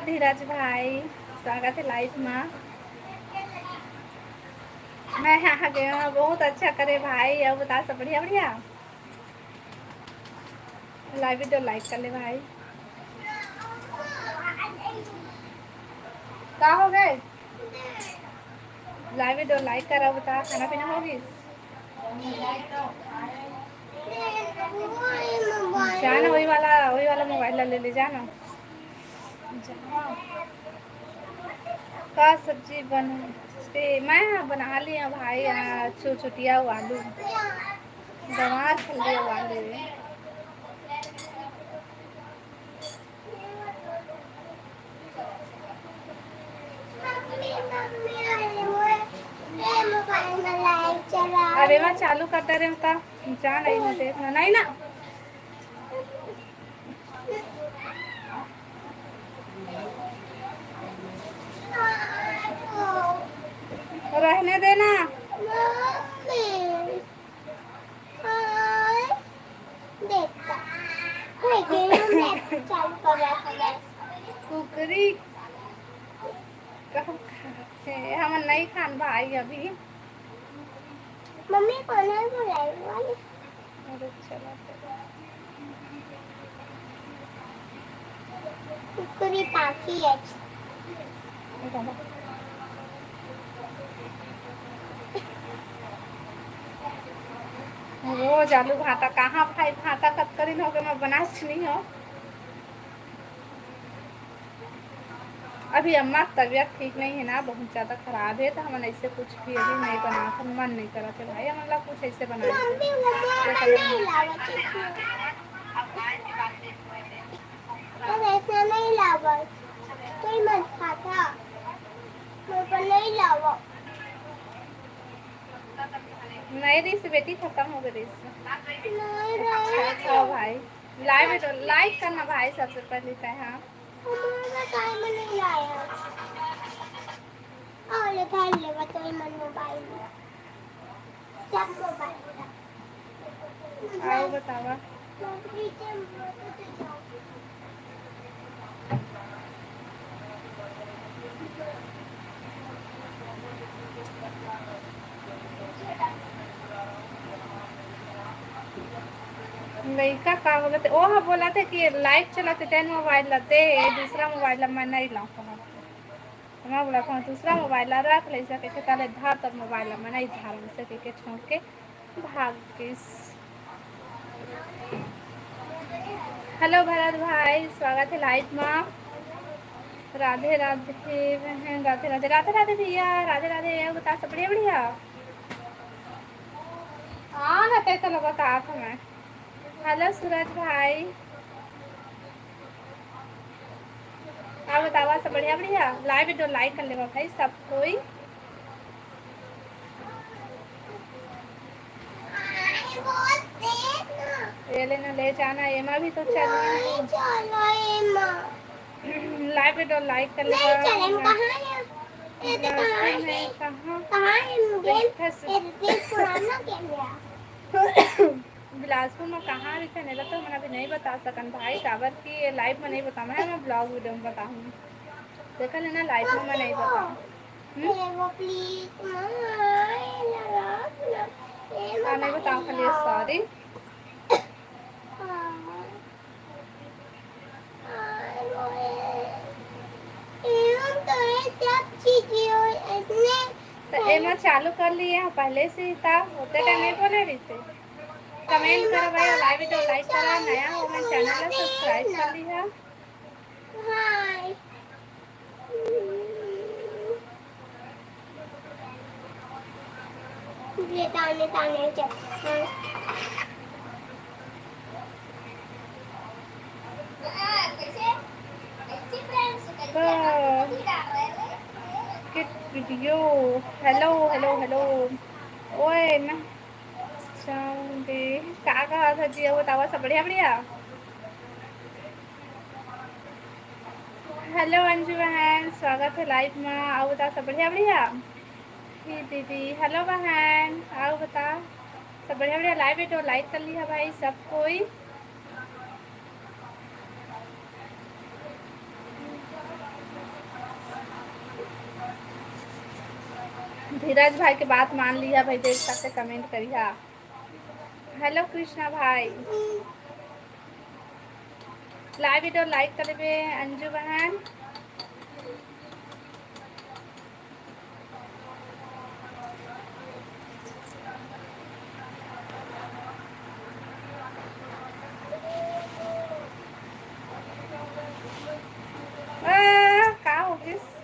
धीरज भाई, स्वागत है लाइव में। मैं आ गया, बहुत अच्छा करे भाई। अब बता, सब बढ़िया बढ़िया। लाइव वीडियो लाइक कर ले भाई। क्या हो गए? लाइव वीडियो लाइक कर। बता, खाना पीना होगी? जाना वही वाला मोबाइल ले ले जाना। का सब्जी बनते? मैं बना लिया भाई, छुटिया हुआ आलू गंवार खल लिया आलू। अरे मैं चालू करते रहे होता, जा नहीं मैं देखना नहीं ना। रहने देना। कुकरी कब खाते? हम नहीं खान भाई अभी। मम्मी को नहीं बुलाई। अरे चला कुकरी पाखी है। रोज आलू भाता कहाँ भाई? भाता कत करी हो गए, मैं बना नहीं हो। अभी अम्मा की तबीयत ठीक नहीं है ना, बहुत ज़्यादा खराब है, तो हम ऐसे कुछ भी अभी नहीं बना कर मन नहीं करा थे भाई। हम कुछ ऐसे बना ऐसा नहीं लावा, कोई मत खाता, नहीं लावा। नहीं रही से बेटी, खत्म हो गई अच्छा भाई। लाइक करना भाई सबसे पहले तो। हाँ टाइम नहीं लाया और घर ले तो मन मोबाइल सब मोबाइल आओ बतावा। लड़का का बोला थे? ओह बोला थे कि लाइव चलाते तेन मोबाइल लाते, दूसरा मोबाइल मैं नहीं लाऊँ। तो मैं बोला था दूसरा मोबाइल रख ले सके के ताले धार, तब मोबाइल मैं नहीं धार सके के छोड़ के भाग गइस। हेलो भरत भाई, स्वागत है लाइव में। राधे राधे बहन, राधे राधे राधे राधे भैया, राधे राधे। बता सब बढ़िया बढ़िया। हाँ ना ते तो बता था मैं। हेलो सूरज भाई, आप बतावा सब बढ़िया बढ़िया। लाइव वीडियो लाइक कर लेवा भाई सब कोई। ये लेना ले जाना, एमा भी तो चल लाइव वीडियो लाइक कर लेवा। बिलासपुर में कहाँ लिखे नहीं तो मैं अभी नहीं बता सकन भाई, काबर की लाइव में नहीं बताऊँ है, मैं ब्लॉग वीडियो में बताऊँ। देखा लेना लाइव में मैं नहीं बताऊँ। नहीं बताऊँ खाली, सॉरी। तो एमा चालू कर लिए पहले से ही था, होते टाइम नहीं बोले रही थे। कमेंट करो भाई, लाइव वीडियो लाइक करा, नया हो मैं चैनल सब्सक्राइब कर लिया। ताने ताने वीडियो। Hello hello hello. ओए मैं चाहूँगी क्या कहा था जी? बतावा सब बढ़िया बढ़िया। हेलो अंजू बहन, स्वागत है लाइव में। आओ बता सब बढ़िया बढ़िया। दीदी हेलो बहन, आओ बता सब बढ़िया बढ़िया। लाइव वीडियो लाइक कर लिया भाई सब कोई। धीरज भाई के बात मान लिया भाई, देख सकते कमेंट करिया। हेलो कृष्णा भाई, लाइव वीडियो लाइक कर देवे अंजू बहन। का हो गइस?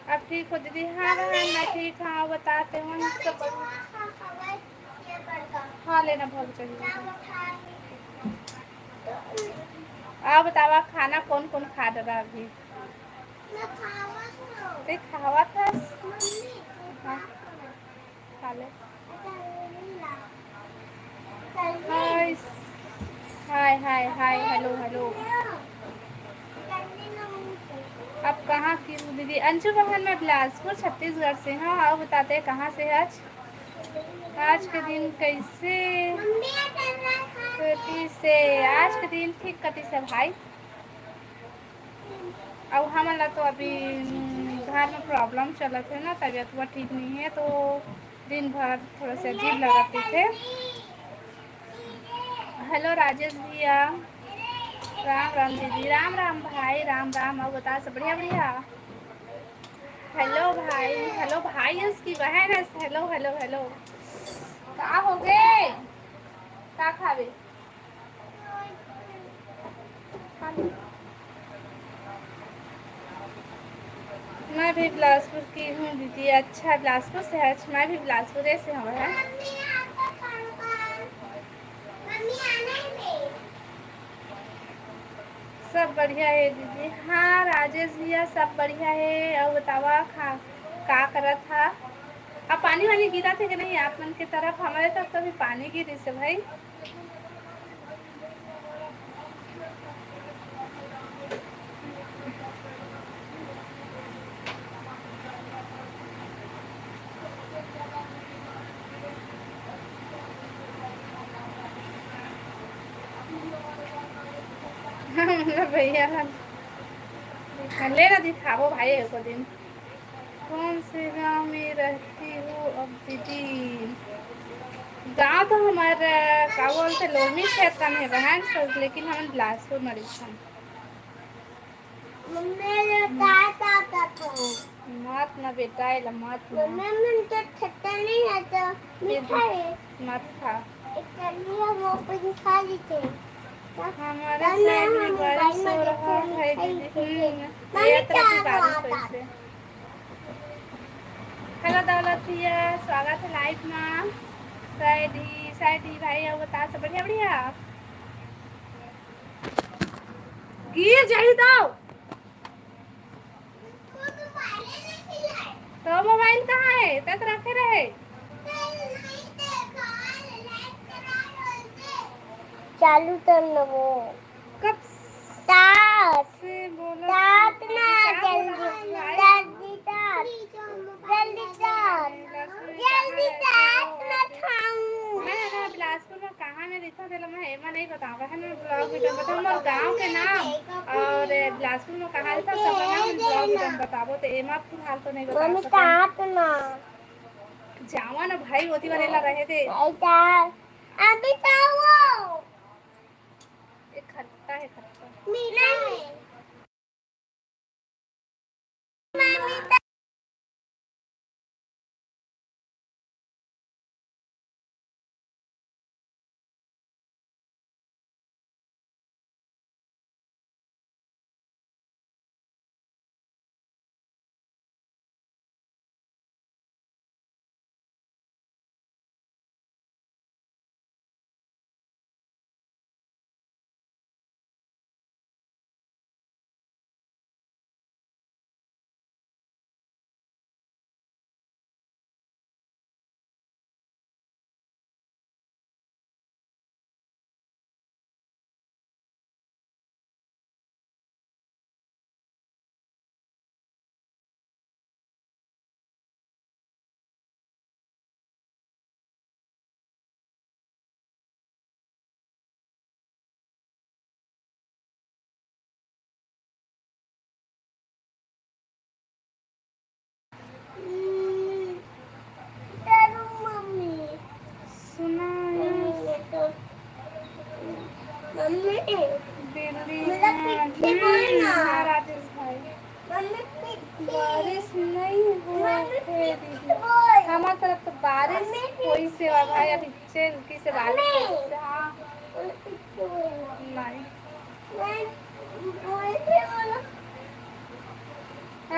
अब ठीक हो दीदी? हाँ बहन मैं ठीक हाँ, बताते हो सब खा लेना बहुत चाहिए। आप बतावा खाना कौन कौन खा रहा अभी? ते खावा था। हाँ, खा ले। हाय हाय हाय हाय, हेलो हेलो। अब कहाँ की हूँ दीदी? अंशु बहन मैं बिलासपुर छत्तीसगढ़ से हूँ। आओ बताते हैं कहाँ से आज? आज के दिन कैसे कटी से? आज के दिन ठीक कटी से भाई। अब हमारा तो अभी घर में प्रॉब्लम चला थे ना, तबीयत हुआ ठीक नहीं है तो दिन भर थोड़ा सा अजीब लगाते थे। हेलो राजेश भैया, राम राम दीदी। राम राम भाई, राम राम। और बता सब बढ़िया बढ़िया? हेलो भाई, हेलो भाई उसकी बहन है। Hello hello hello. का हो गए? का खावे? मैं भी बिलासपुर की हूँ दीदी। अच्छा बिलासपुर से है? मैं भी बिलासपुर से हूँ है। सब बढ़िया है दीदी। हाँ राजेश भैया सब बढ़िया है। और बतावा का करा था? अब पानी वानी गिरा थे कि नहीं आप मन की तरफ? हमारे तरफ तो अभी पानी गिरी से भाई। भैया ले ना दिखाओ भाई एक दिन। कौन से गांव में रहती हूँ अब दीदी? गांव तो हमारा का बोलते लोमी क्षेत्र में बहन सोच, लेकिन हम बिलासपुर में रहते मत ना बेटा, इला मत ना। मत खा। हमारे साइड में बारिश हो रहा है दीदी। ये तरफ भी बारिश हुई से। हेलो दौलत भैया, स्वागत है लाइव में। साइडी भाई और बता सब बढ़िया बढ़िया? गिर जाही तो मोबाइल कहाँ है? तत रखे रहे। चालू कर लो वो। कब तात से बोला? तात ना जल्दी जल्दी तात जल्दी तात जल्दी तात ना खाऊं। मैं ना बिलासपुर में कहाँ में रहता था मैं एमा नहीं बताऊंगा है ना। ब्लॉग वीडियो बताऊँ मोर गांव के नाम और बिलासपुर में कहाँ रहता सब नाम ब्लॉग वीडियो में बताबो। तो एमा फिलहाल तो नहीं बता मम्मी सकते। तात ना जावा ना भाई, होती वाले रहे थे। अभी ताओ एक खट्टा है, खट्टा मीठा है। बारिश कोई सेवा भाई अभी की से बारिश से हाँ नहीं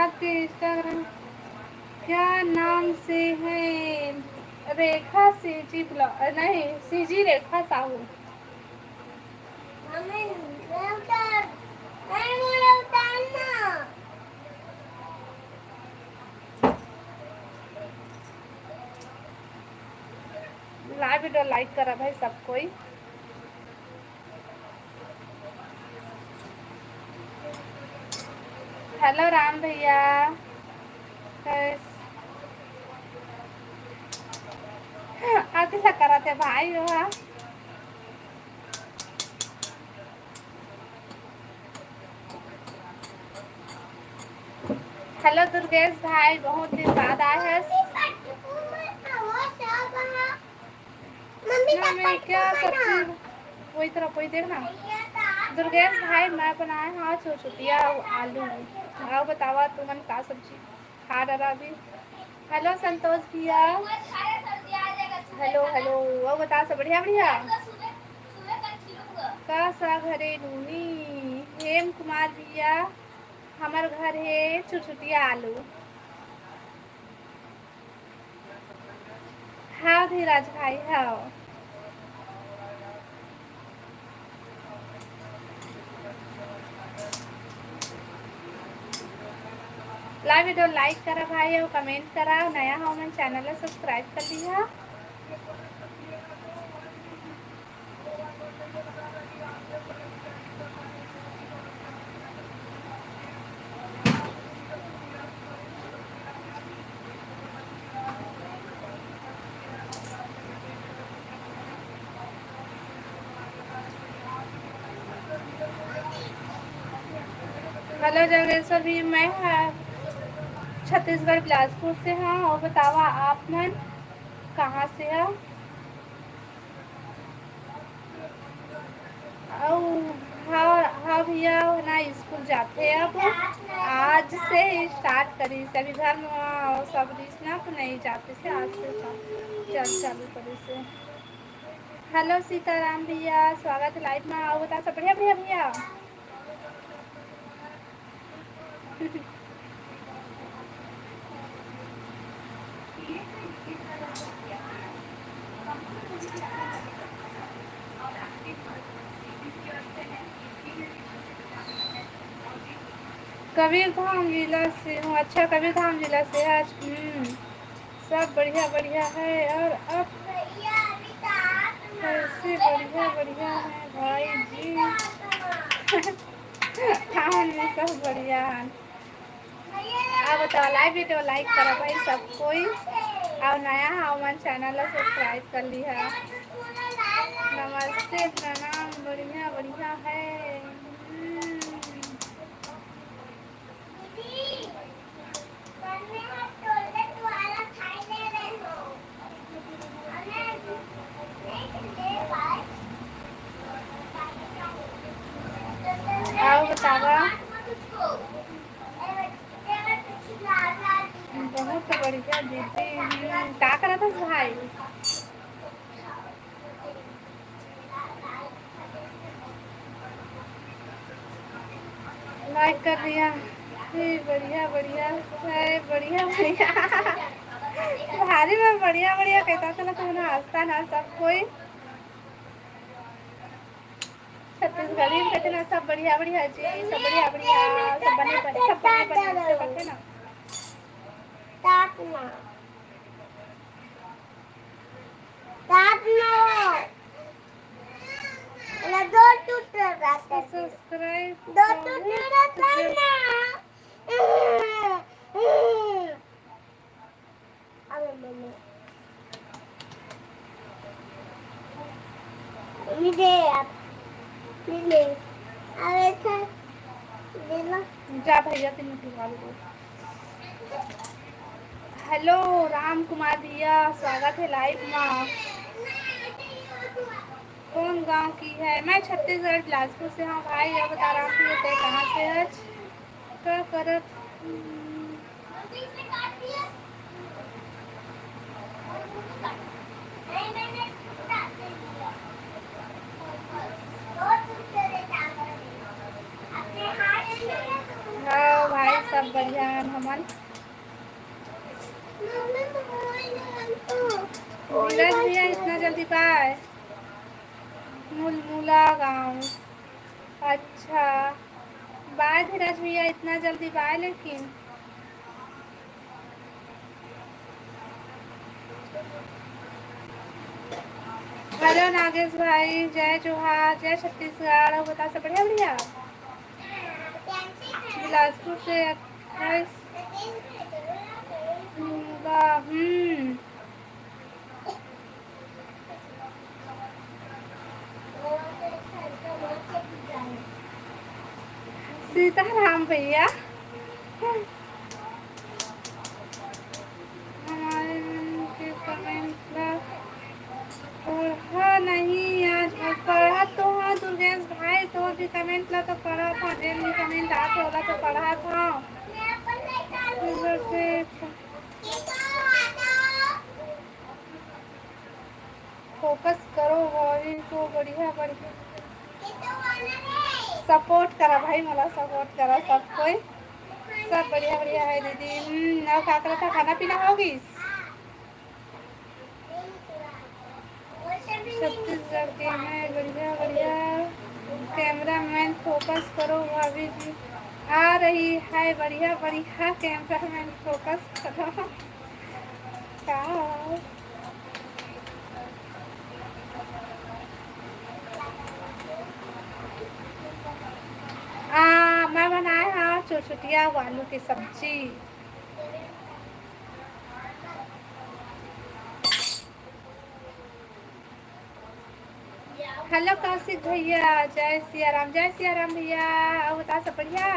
आपके इंस्टाग्राम क्या नाम से है? रेखा सीजी ब्लॉग नहीं सीजी रेखा साहू। लाइव वीडियो लाइक करा भाई सब कोई। हेलो राम भैया करा थे भाई हुआ। हेलो दुर्गेश भाई बहुत दिन बाद आए हैं। मैं क्या सब्जी वही तरह कोई देखना। दुर्गेश भाई मैं बनाए हाँ चुटिया आलू। आओ बतावा तुमन का सब्जी खा रहा अभी। हेलो संतोष भैया हेलो हेलो वो बता सब बढ़िया बढ़िया का सा घरे नूनी हेम कुमार भैया हमार घर है चुटिया आलू। हाँ धीराज भाई हाँ लाइव वीडियो लाइक करा भाई और कमेंट करा। नया हो मैं चैनल सब्सक्राइब कर लिया। हेलो जगेश्वर भी मैं छत्तीसगढ़ बिलासपुर से हाँ और बतावा आप मन कहाँ से है? हाँ हाँ भैया ना स्कूल जाते हैं अब आज से स्टार्ट करी से अभी घर में सब ना तो नहीं जाते से आज से चल चालू करी से। हेलो सीताराम भैया स्वागत है लाइव में। आओ बता सब बढ़िया बढ़िया भैया कबीर धाम जिला से हूँ। अच्छा कबीर धाम जिला से आज सब बढ़िया बढ़िया है। और अब कैसे बढ़िया बढ़िया है भाई जी हाँ सब बढ़िया है। अब बताओ लाइव वीडियो लाइक करो भाई सब कोई और नया हमारे चैनल सब्सक्राइब कर ली है। नमस्ते प्रणाम बढ़िया बढ़िया है। आओ बतावा बहुत बढ़िया दीदी क्या करा था भाई? लाइक कर दिया बढ़िया बढ़िया है बढ़िया बढ़िया भारी में बढ़िया बढ़िया कहता था ना तो ना हंसता ना सब कोई छत्तीसगढ़ी में कहते ना सब बढ़िया बढ़िया जी सब बढ़िया बढ़िया सब बने बने सब बने बने सब कहते ना सब्सक्राइब जा भैया तीन मिनट। हेलो राम कुमार भैया स्वागत है लाइव में। कौन गांव की है? मैं छत्तीसगढ़ बिलासपुर से हूँ भाई। अब बता रहा हूँ कहाँ से है क्या करत तुमन मम्मी मोबाइल हमको धीरज भैया इतना जल्दी बाय मुलमुला गाँव। अच्छा बाय धीरज भैया इतना जल्दी बाय लेकिन हेलो नागेश भाई जय जोहार जय छत्तीसगढ़ बता सब बढ़िया बढ़िया बिलासपुर से 28 सीताराम भैया हमारे के कमेंट पढ़ा नहीं आज पढ़ा तो हाँ दुर्गेश भाई तो भी कमेंट ला तो पढ़ा था डेली कमेंट आते होला तो पढ़ा था से फोकस करो भाई को बढ़िया बढ़िया सपोर्ट करा भाई मला सपोर्ट करा सब कोई सब बढ़िया बढ़िया है दीदी। ना क्या करा था खाना पीना होगी छत्तीसगढ़ के हैं बढ़िया बढ़िया कैमरा मैन फोकस करो भाभी जी आ रही है बढ़िया बढ़िया कैमरा मैन फोकस करो क्या मैं बनाया हाँ चुटपुटिया आलू की सब्जी। हेलो कौशिक भैया जय सिया राम भैया और बता सब बढ़िया।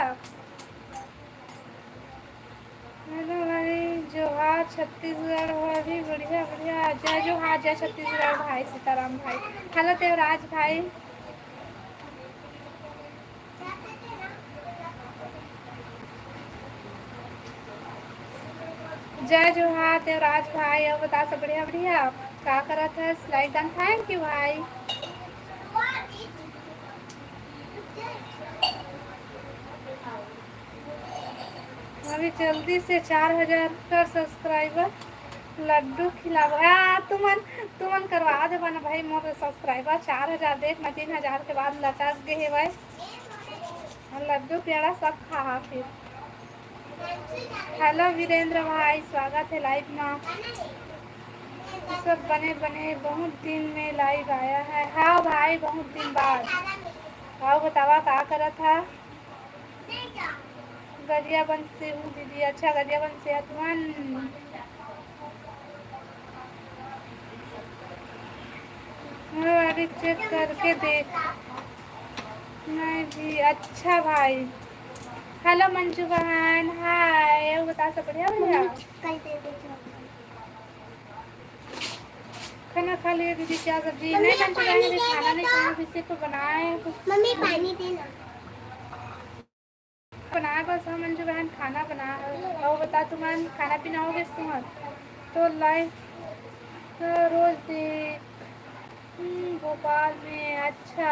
हेलो भाई जोहार छत्तीसगढ़ भाई बढ़िया बढ़िया जय जोहार जय छत्तीसगढ़ भाई सीताराम भाई। हेलो देवराज भाई जय जोहार देवराज भाई और बता सब बढ़िया बढ़िया क्या करा था स्लाइड डन थैंक यू भाई। अभी जल्दी से 4000 कर सब्सक्राइबर लड्डू खिलावा तुमन करवा दे बना भाई मोर सब्सक्राइबर 4000 देख मैं 3000 के बाद लटक गए भाई लड्डू पेड़ा सब खा फिर। हेलो वीरेंद्र भाई स्वागत है लाइव में सब बने बने बहुत दिन में लाइव आया है। हाँ भाई बहुत दिन बाद आओ बतावा क्या करा था गरियाबंद से हूँ दीदी। अच्छा गरियाबंद से तुमन अभी चेक करके देख मैं भी। अच्छा भाई हेलो मंजू बहन हाय बता सब बढ़िया बढ़िया खाना खा लिया दीदी क्या सब्जी नहीं मंजू बहन अभी खाना नहीं खाया किसी को बनाए मम्मी पानी देना बनाया बस हम मंजू बहन खाना बना और बता तुमन खाना पीना हो गया तुम्हार तो लाइव तो रोज देख भोपाल में। अच्छा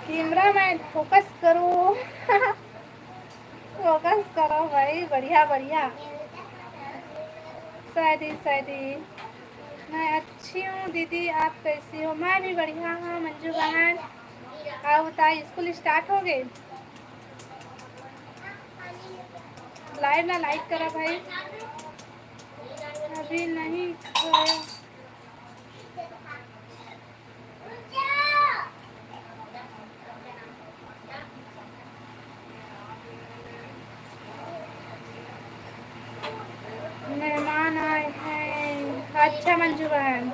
कैमरा मैन फोकस करो फोकस करो भाई बढ़िया बढ़िया सैदी मैं अच्छी हूँ दीदी आप कैसी हो। मैं भी बढ़िया हूँ मंजू बहन। आप बताइए स्कूल स्टार्ट हो गए लाइव ना लाइक करा भाई अभी नहीं खाया मेहमान आए हैं। अच्छा मंजू बहन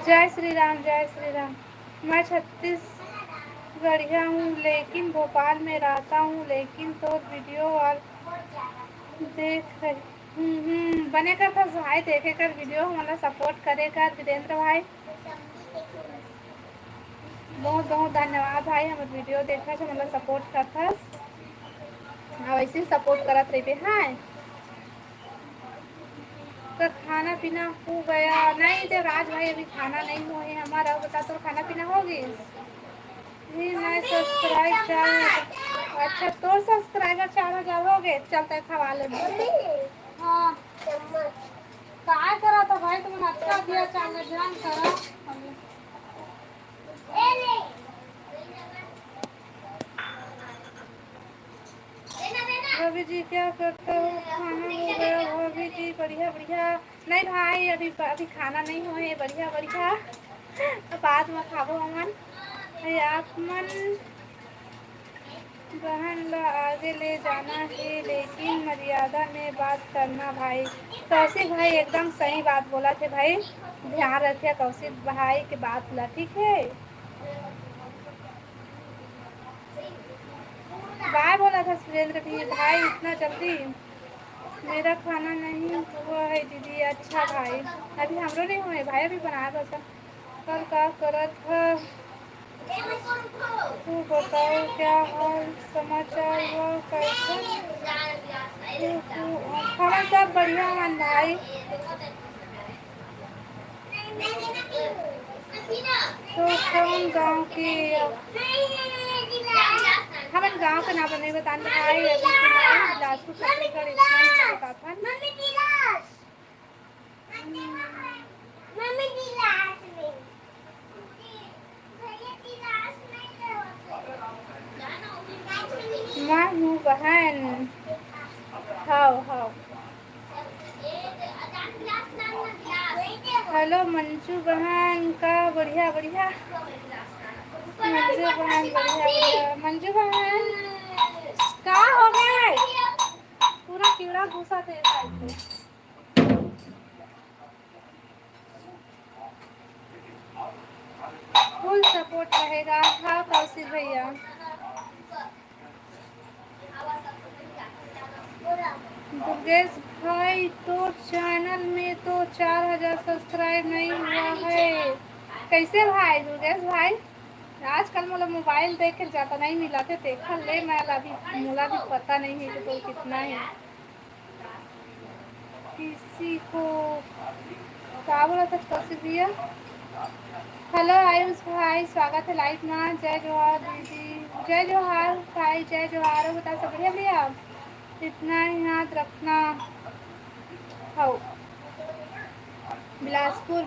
जय श्री राम मैं छत्तीसगढ़िया हूँ लेकिन भोपाल में रहता हूँ लेकिन तो वीडियो और देख रही बने कर था भाई देखे कर वीडियो मतलब सपोर्ट करे कर वीरेंद्र भाई बहुत बहुत धन्यवाद भाई हमारे वीडियो देखा से मतलब सपोर्ट करता वैसे सपोर्ट करत रही हाँ तो खाना पीना हो गया नहीं? तो राज भाई अभी खाना नहीं हुआ है हमारा, बता तो खाना पीना हो गई? जी मैं सब्सक्राइब 4,000। अच्छा तो सब्सक्राइबर 4,000 हो गए, चलते खवा ले। हाँ काय करा तो भाई, तुमने अच्छा दिया, चल जान करो। भाभी जी क्या करते हो? खाना हो गया भाभी जी? बढ़िया बढ़िया। नहीं भाई अभी अभी खाना नहीं हुआ है, बढ़िया बढ़िया। तो बाद में खाबो हमन। आप मन बहन ला आगे ले जाना है लेकिन मर्यादा में बात करना भाई। कौशिक भाई एकदम सही बात बोला थे भाई, ध्यान रखिए कौशिक भाई की बात ला, ठीक है? बाय बोला था सुरेंद्र भी भाई, इतना जल्दी? मेरा खाना नहीं हुआ है दीदी। अच्छा भाई अभी हमरो नहीं हुए भाई, अभी बनाया बस। कल का करत है तू बताओ क्या हाल समाचार वो कैसा? हमारा सब बढ़िया मन भाई। तो कौन गांव की? हमारे गांव का नाम नहीं बताने भाई, अभी फिलहाल बिलासपुर छत्तीसगढ़ इतना ही बता था। मैं हूँ बहन। हाँ हाँ। हेलो मंजू बहन का बढ़िया बढ़िया। मंजू बहन बढ़िया बढ़िया। मंजू बहन क्या हो गया? पूरा कीड़ा घुसा थे साइड में। फुल सपोर्ट रहेगा। हाँ कौशिक भैया। दुर्गेश भाई तो चैनल में तो 4,000 सब्सक्राइब नहीं हुआ है कैसे भाई? दुर्गेश भाई आजकल मतलब मोबाइल देखे जाता नहीं मिला थे, देखा ले मैं अभी मुला भी पता नहीं है कि तो कितना है किसी को। क्या बोला था कौशिक भैया? हेलो आयुष भाई स्वागत है लाइव में। जय जोहार दीदी। जय जोहार भाई, जय जोहार। बता सब बढ़िया भैया? इतना ही याद रखना। हो बिलासपुर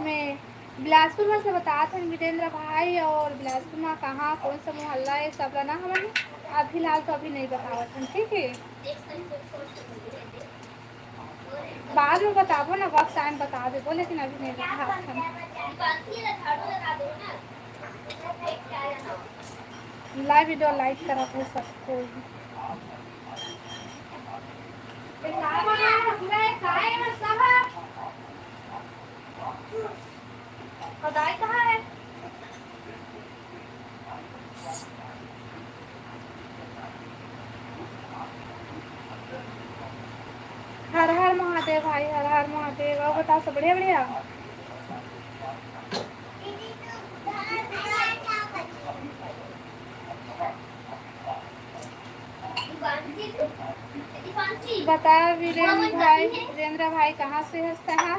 में से बता थे वीरेंद्र भाई, और बिलासपुर में कहाँ कौन सा मोहल्ला है सब ना हमें अब फिलहाल तो अभी नहीं बतावा था, ठीक है? बाद में बताबो ना, वक्त टाइम बता देबो, लेकिन अभी नहीं बता। लाइव वीडियो लाइक करा थे सबको। कदाई कहाँ है? हर हर महादेव भाई, हर हर महादेव। और बता सब बढ़िया बढ़िया। बता वीरेंद्र भाई कहाँ से हंसता है?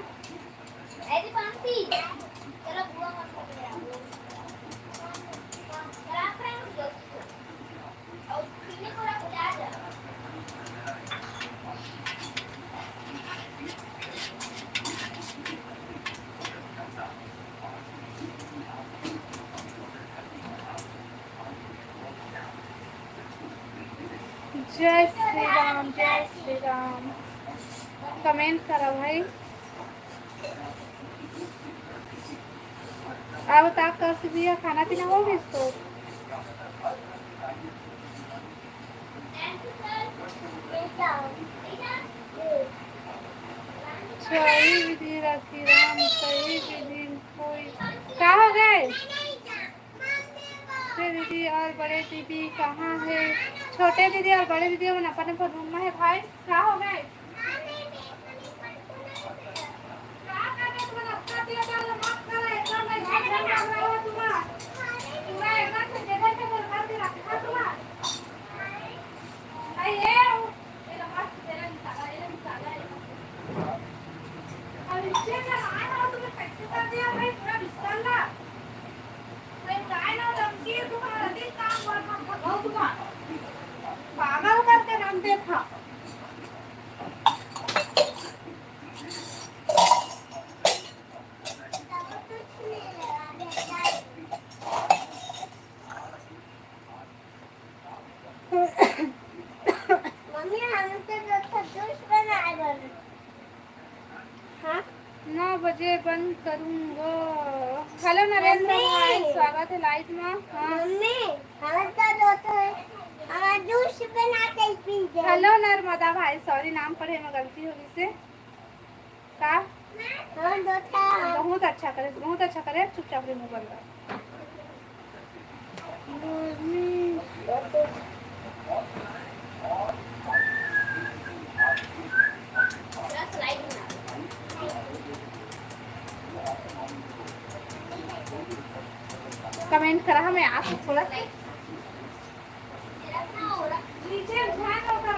जय श्री राम, जय श्री राम। कमेंट करो भाई। अब तक कर दिया, खाना पीना हो गया इसको? सही विधि रखी राम, सही विधि कोई। क्या हो गए? छोटे दीदी और बड़े दीदी कहाँ है? छोटे दीदी और बड़े दीदी अपन अपन रूम में है भाई। क्या हो गए? खा। मम्मी हम तो जूस बनाए बन। हाँ 9 बजे बंद करूँगा। हेलो नरेंद्र भाई, स्वागत है लाइव में। हाँ मम्मी हम तो हमारा जूस बना के पी जाए। हेलो नर्मदा भाई, सॉरी नाम पढ़े में गलती होगी से का। हम तो बहुत अच्छा करे, बहुत अच्छा करे। चुपचाप रे मुंह बंद कर। कमेंट करा हमें आप थोड़ा सा नीचे ध्यान होकर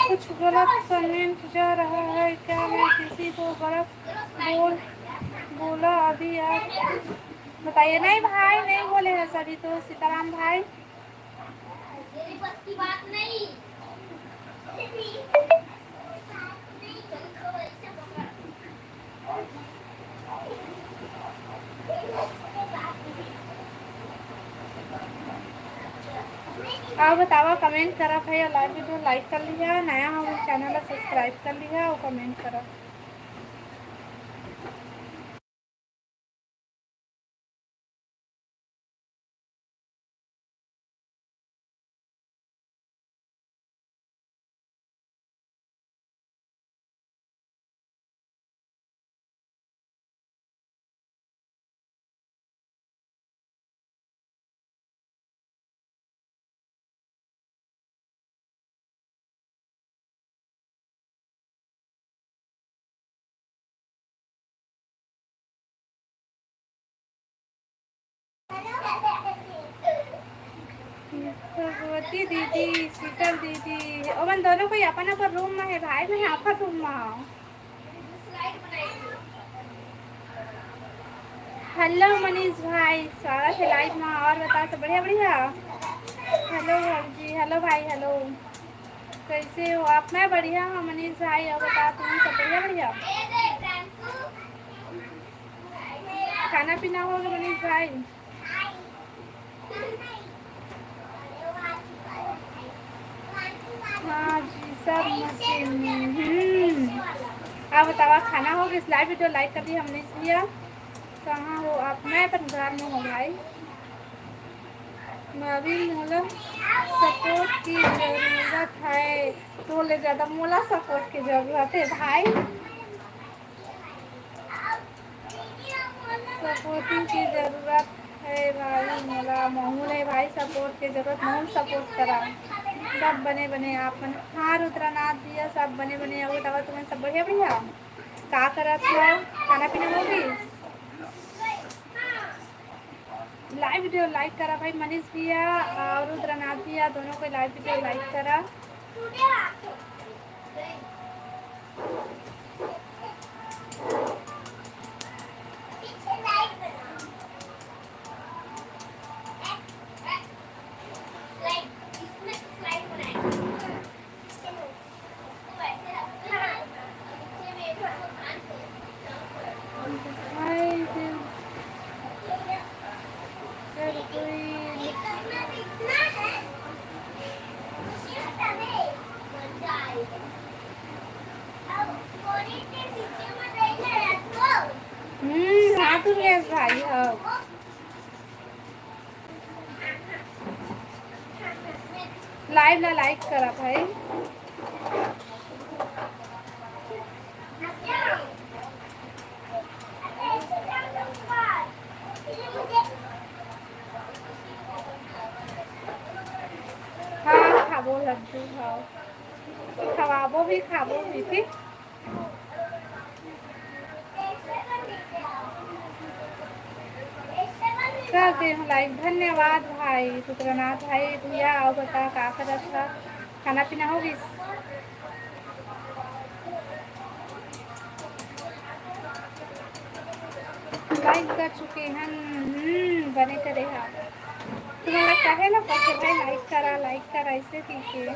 कुछ गलत कमेंट जा रहा है क्या? मैं किसी को गलत बोला अभी आप बताइए। नहीं भाई, नहीं बोले हैं सभी तो। सीताराम भाई मेरी बस की बात नहीं। आप बतावा, कमेंट करा भाई। लाइव वीडियो लाइक कर लिया, नया हमारे चैनल सब्सक्राइब कर लिया और कमेंट करा। भगवती दीदी, शीतल दीदी, ओवन दोनों कोई अपन अपन रूम में है भाई। मैं अपन रूम में हूँ। हेलो मनीष भाई, स्वागत है लाइव में। और बता सब बढ़िया बढ़िया। हेलो जी, हेलो भाई, हेलो। कैसे हो आप? मैं बढ़िया हूँ मनीष भाई। और बता तुम सब बढ़िया बढ़िया। खाना पीना हो गया मनीष भाई? हाँ जी, सब मशीन। आप बताओ खाना हो गया? लाइव वीडियो लाइक कर दी हमने इसलिए। कहाँ हो आप? मैं अपन घर में हूँ भाई। मैं अभी मोला सपोर्ट की ज़रूरत है। तो ले ज़्यादा मोला सपोर्ट की ज़रूरत है भाई। सपोर्टिंग की ज़रूरत है भाई। मोला महू है भाई, सपोर्ट की ज़रूरत। महू सपोर्ट करा। सब बने बने आप। हाँ रुद्रनाथ भैया, सब बने बने। और बताओ तुम्हें सब बढ़िया भैया? क्या करा था? खाना पीना होगी? लाइव वीडियो लाइक करा भाई, मनीष भैया और रुद्रनाथ भैया दोनों को लाइव वीडियो लाइक करा। हाँ तुम यस भाई हाँ लाइव ला लाइक करा भाई। हाँ खाबो लड्डू खाओ, खवाबो भी खाबो भी ठीक। करते हैं लाइक, धन्यवाद भाई रुद्रनाथ भाई भैया। और बता का करत था, खाना पीना होगी? लाइक कर चुके हैं, बने करे हाँ। तुम्हारा कहे ना कैसे भाई लाइक करा ऐसे कीजिए।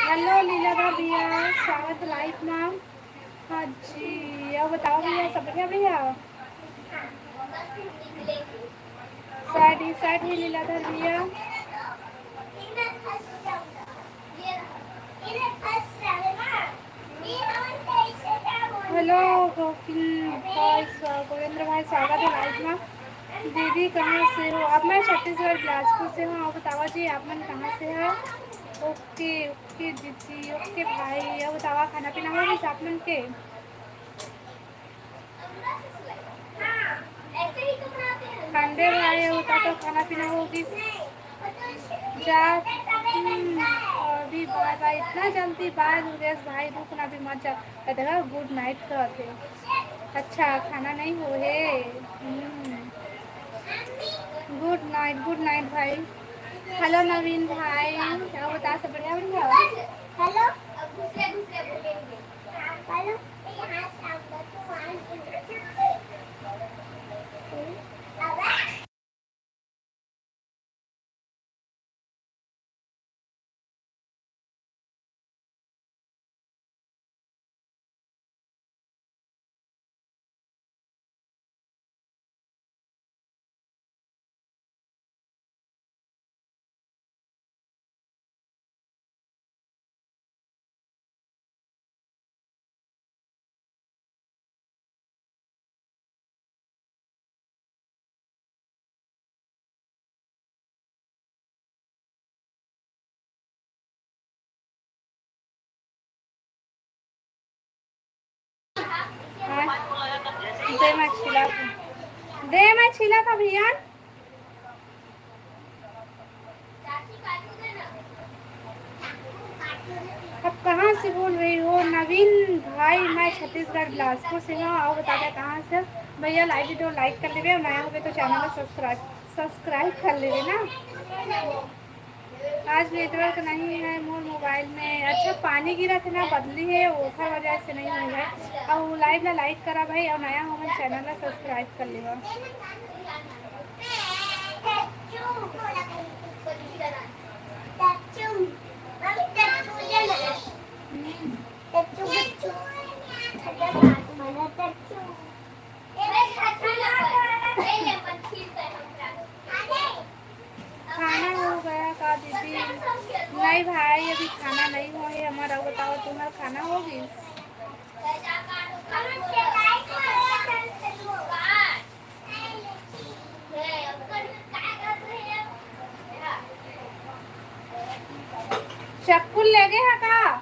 हेलो लीला भैया, स्वागत लाइक मैम। हाँ जी, अब बताओ भैया सब बढ़िया भैया? साइड ही लीलाधर भैया। हेलो गोविंद्र भाई, स्वागत है लाइव में। दीदी कहाँ से हो आप? मैं छत्तीसगढ़ बिलासपुर से हूँ। आप बताओ जी आप मन कहाँ से है? ओके ओके दीदी, ओके भाई। अब बताओ खाना पीना होगी आप मन के? ठंडे भाई होता तो खाना पीना होगी जा। अभी बाय बाय, इतना जल्दी बाय दुर्गेश भाई, रुकना भी मत जा। देखा गुड नाइट कहते। अच्छा खाना नहीं हो है। गुड नाइट भाई। हेलो नवीन भाई, क्या बता सब बढ़िया बढ़िया? हेलो हेलो दे मैं छिला था भैया। अब कहाँ से बोल रही हो? नवीन भाई मैं छत्तीसगढ़ बिलासपुर से हूँ। और बता दें कहाँ से भैया? लाइक वीडियो लाइक कर लेवे और नया हो तो चैनल को सब्सक्राइब कर लेवे ना। आज नेटवर्क नहीं है मोर मोबाइल में। अच्छा पानी गिरा थे ना, बदली है ओखा वजह से नहीं हुई है। और लाइव ला लाइक करा भाई और नया हो चैनल ला सब्सक्राइब कर लेवा। खाना हो गया का दीदी? नहीं भाई अभी खाना नहीं हुआ है हमारा। बताओ तुम्हारा खाना होगी? चक्कू ले गए है का?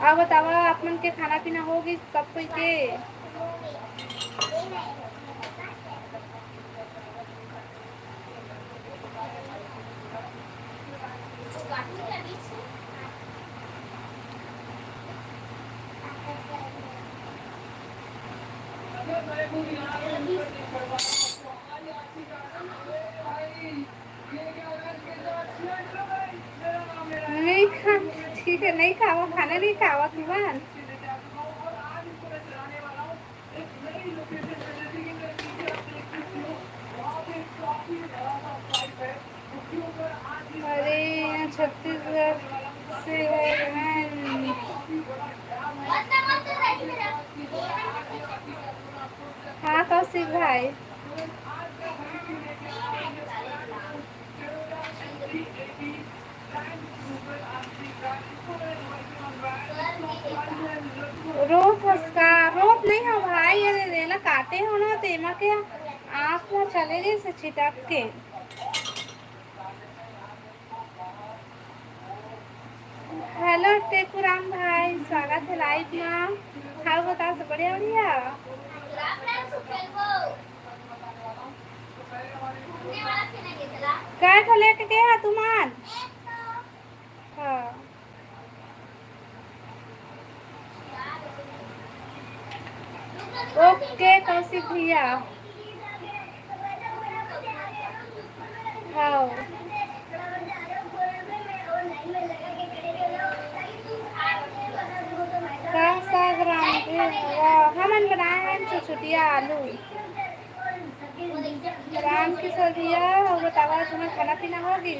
अब बतावा आप मन के खाना पीना होगी सब कोई के? नहीं खा, ठीक है नहीं खावा, खाना नहीं खावा तुमान। अरे यहाँ छत्तीसगढ़ से है बहन। हाँ कौशिक भाई, रोप उसका रोप नहीं हो भाई, ये रेला काटे हो ना तेमा के आँख में चले गए से छिटक के। हेलो टेकुराम भाई, स्वागत है लाइव में। हाँ बता सब बढ़िया बढ़िया। काय को लेके गया तुमान? हाँ ओके कौशिक भैया। हाँ हमन बनाए हैं छोटिया आलू। राम की सदिया और बतावा तुम्हें खाना पीना होगी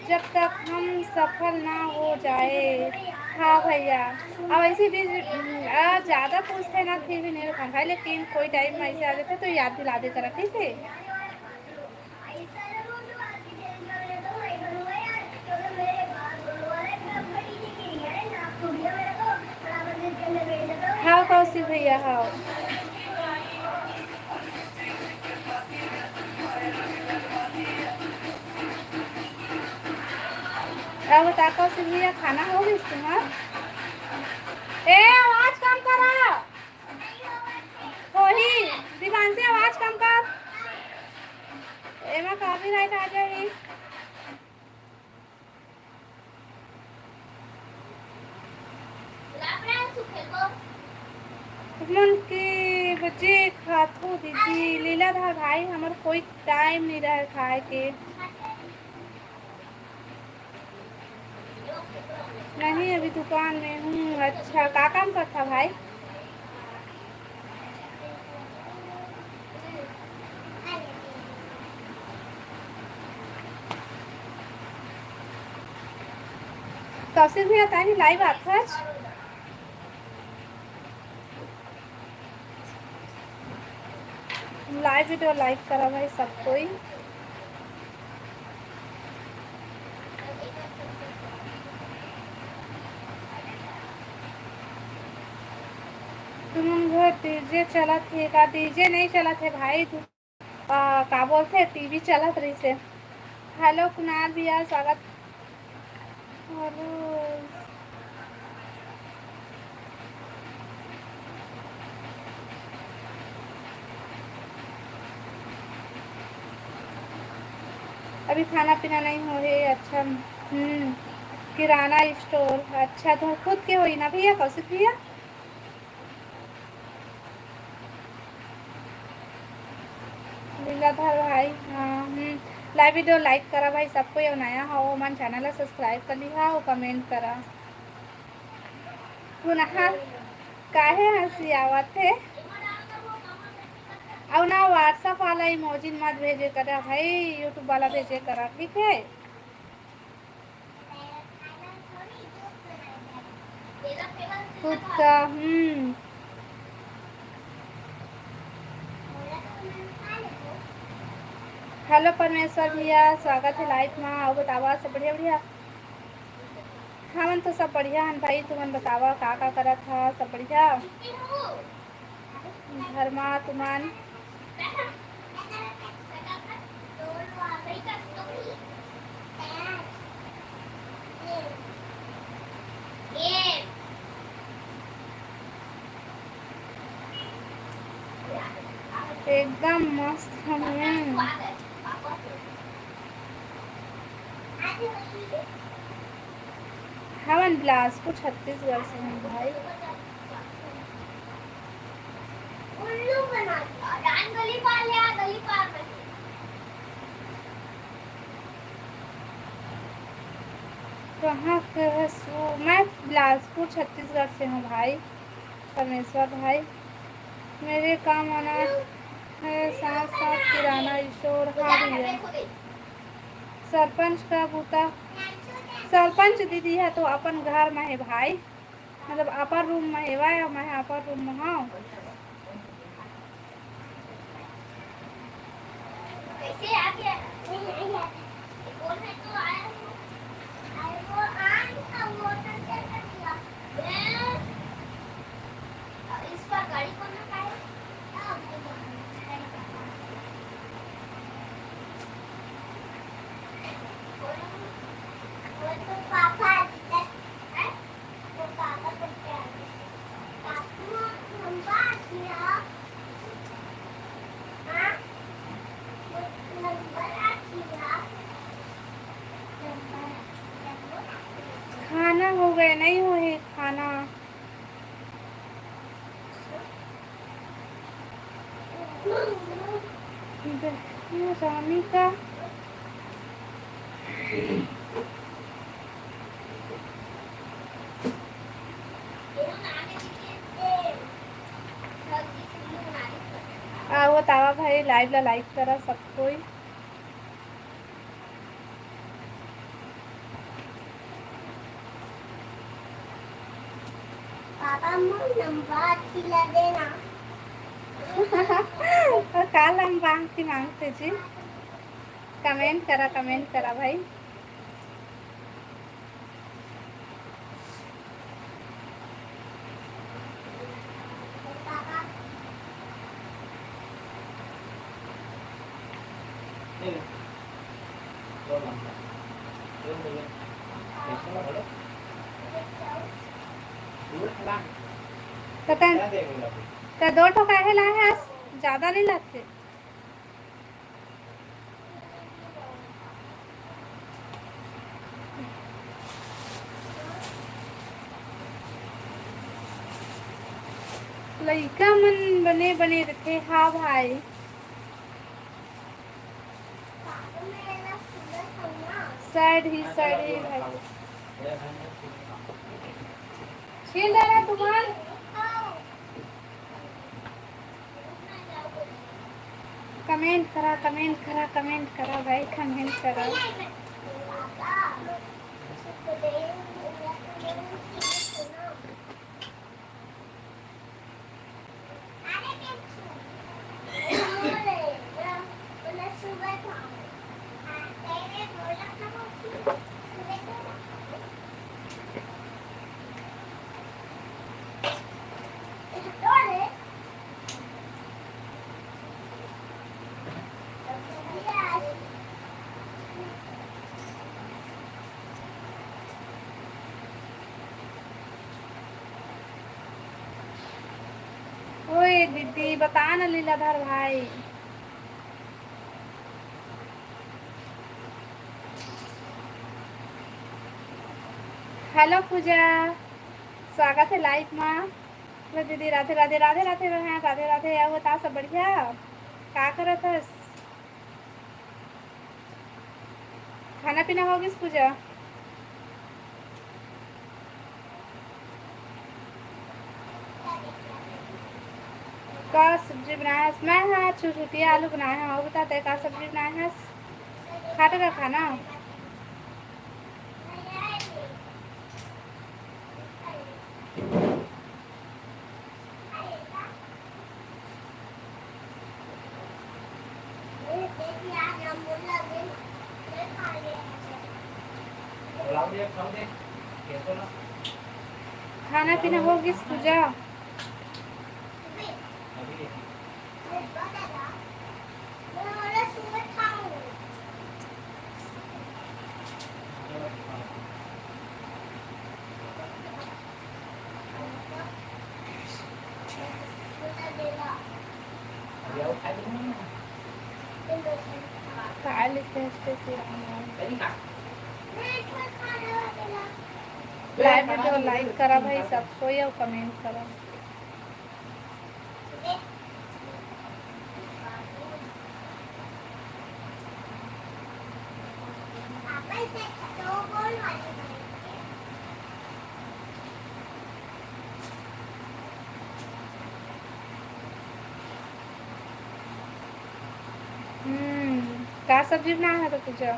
जब तक हम सफल ना हो जाए। हाँ भैया, अब ऐसे भी ज़्यादा पूछते ना फिर भी नहीं खाना, लेकिन कोई टाइम में ऐसे आ जाते तो याद दिला दे करा, ठीक है? हाँ कौशिक भैया हाँ। अब बता कौशिक भैया खाना होगी तुम्हारा? ए आवाज कम करा, वही दीवान से आवाज कम कर, एमा कॉपीराइट आ जाएगी। मन के बच्चे खातो दीदी लीलाधर भाई, हमारे कोई टाइम नहीं रहे खाए के। नहीं अभी दुकान में हूँ। अच्छा क्या काम करता भाई? कौशिक भैया तानी लाइव आता लाइव वीडियो लाइक करा भाई सब कोई। तुम घर डीजे चला थे का? डीजे नहीं चला थे भाई, तू का बोलते टीवी चला रही से। हेलो कुणाल भैया स्वागत। हेलो अभी खाना पीना नहीं हो रही? अच्छा किराना स्टोर, अच्छा तो खुद के होई ना भैया कौशिक भैया? लीलाधर भाई हाँ लाइव वीडियो लाइक करा भाई सबको, ये नया हो मन चैनल सब्सक्राइब कर लिहा और कमेंट करा। पुनः काहे हंसी आवत है? और ना व्हाट्सएप वाला इमोजी मत भेजे करा भाई, यूट्यूब वाला भेजे करा, ठीक है? खुद का हेलो परमेश्वर भैया स्वागत है लाइव में। और बतावा सब बढ़िया बढ़िया? हमन तो सब बढ़िया हन भाई, तुमन बतावा का करा था? सब बढ़िया घर में तुमन? एकदम मस्त हूँ। हवन बिलासपुर छत्तीसगढ़ से हूँ भाई। उल्लू बना दिया, डान गली पार ले आ, गली पार में। कहाँ के मैं बिलासपुर छत्तीसगढ़ से हूँ भाई। परमेश्वर भाई, मेरे काम आना है, साथ साथ किराना स्टोर हाँ भैया। सरपंच का बूता, सरपंच दीदी है तो अपन घर में है भाई, मतलब अपर रूम में है भाई, मैं अपर रूम में हूँ। कैसे आ गया? नहीं आया। बोल रहे तो आया हूँ। अरे वो आया वो तो क्या कर दिया? इस पर गाड़ी को ना पाए। वो तो पापा है। वो पापा को क्या? पापा लंबा किया। हाँ? खाना हो गया नहीं हो है खाना? स्वामी का वो तावा भाई लाइव ला लाइक करा सब कोई। पापा मुझे नंबर खिला देना। काल हम मांगते जी। कमेंट करा भाई। तो दो ठो काहे लाए हैं? ज्यादा नहीं लगते? लइका मन बने बने रखे। हाँ भाई, सैड ही भाई। छील दे रहा तूफान। कमेंट करा भाई, कमेंट करा। ओए दीदी बता ना लीलाधर भाई। हेलो पूजा, स्वागत है लाइव में। तो दीदी राधे राधे राधे राधे बहन, राधे राधे। या बता सब बढ़िया? क्या करत हस? खाना पीना हो गई पूजा? का सब्जी बनाया है? मैं हाँ छुटिया आलू बनाया है। और बताते का सब्जी बनाया है? खाटे का खाना खाना पीना हो गई पूजा? लाइव वीडियो लाइक करा भाई सबको या कमेंट करा। क्या सब्जी बनाया है तो तुझे?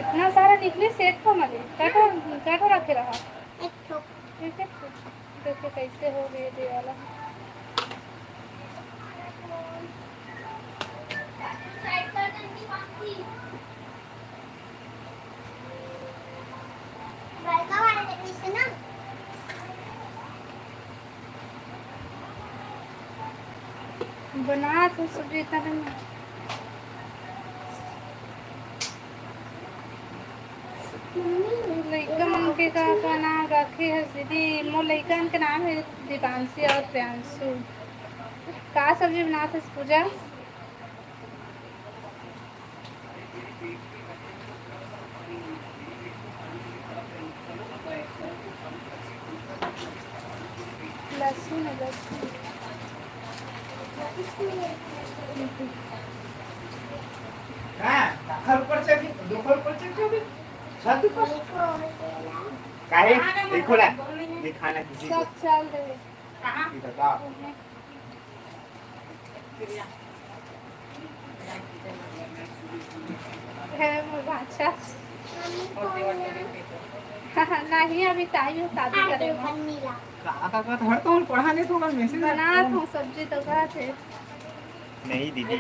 इतना सारा निकले सेट को मरे कैठो रखे रहा ठीक है। देखिए कैसे हो गए ये वाला। बना तो सब्जी इतना नहीं। लड़का मन के का नाम रखे है दीदी। मोर लड़कन के नाम है दिवांशी और प्रियांशु। का सब्जी बनाते पूजा? लहसुन काहे देखो ला दिखाना किसी को सब चल रहे बता है मोर बाचा। नहीं अभी टाइम शादी करेगा। काका का हर तो पढ़ाने तो मैं मैसेज बना तो सब्जी तो कहा थे नहीं दीदी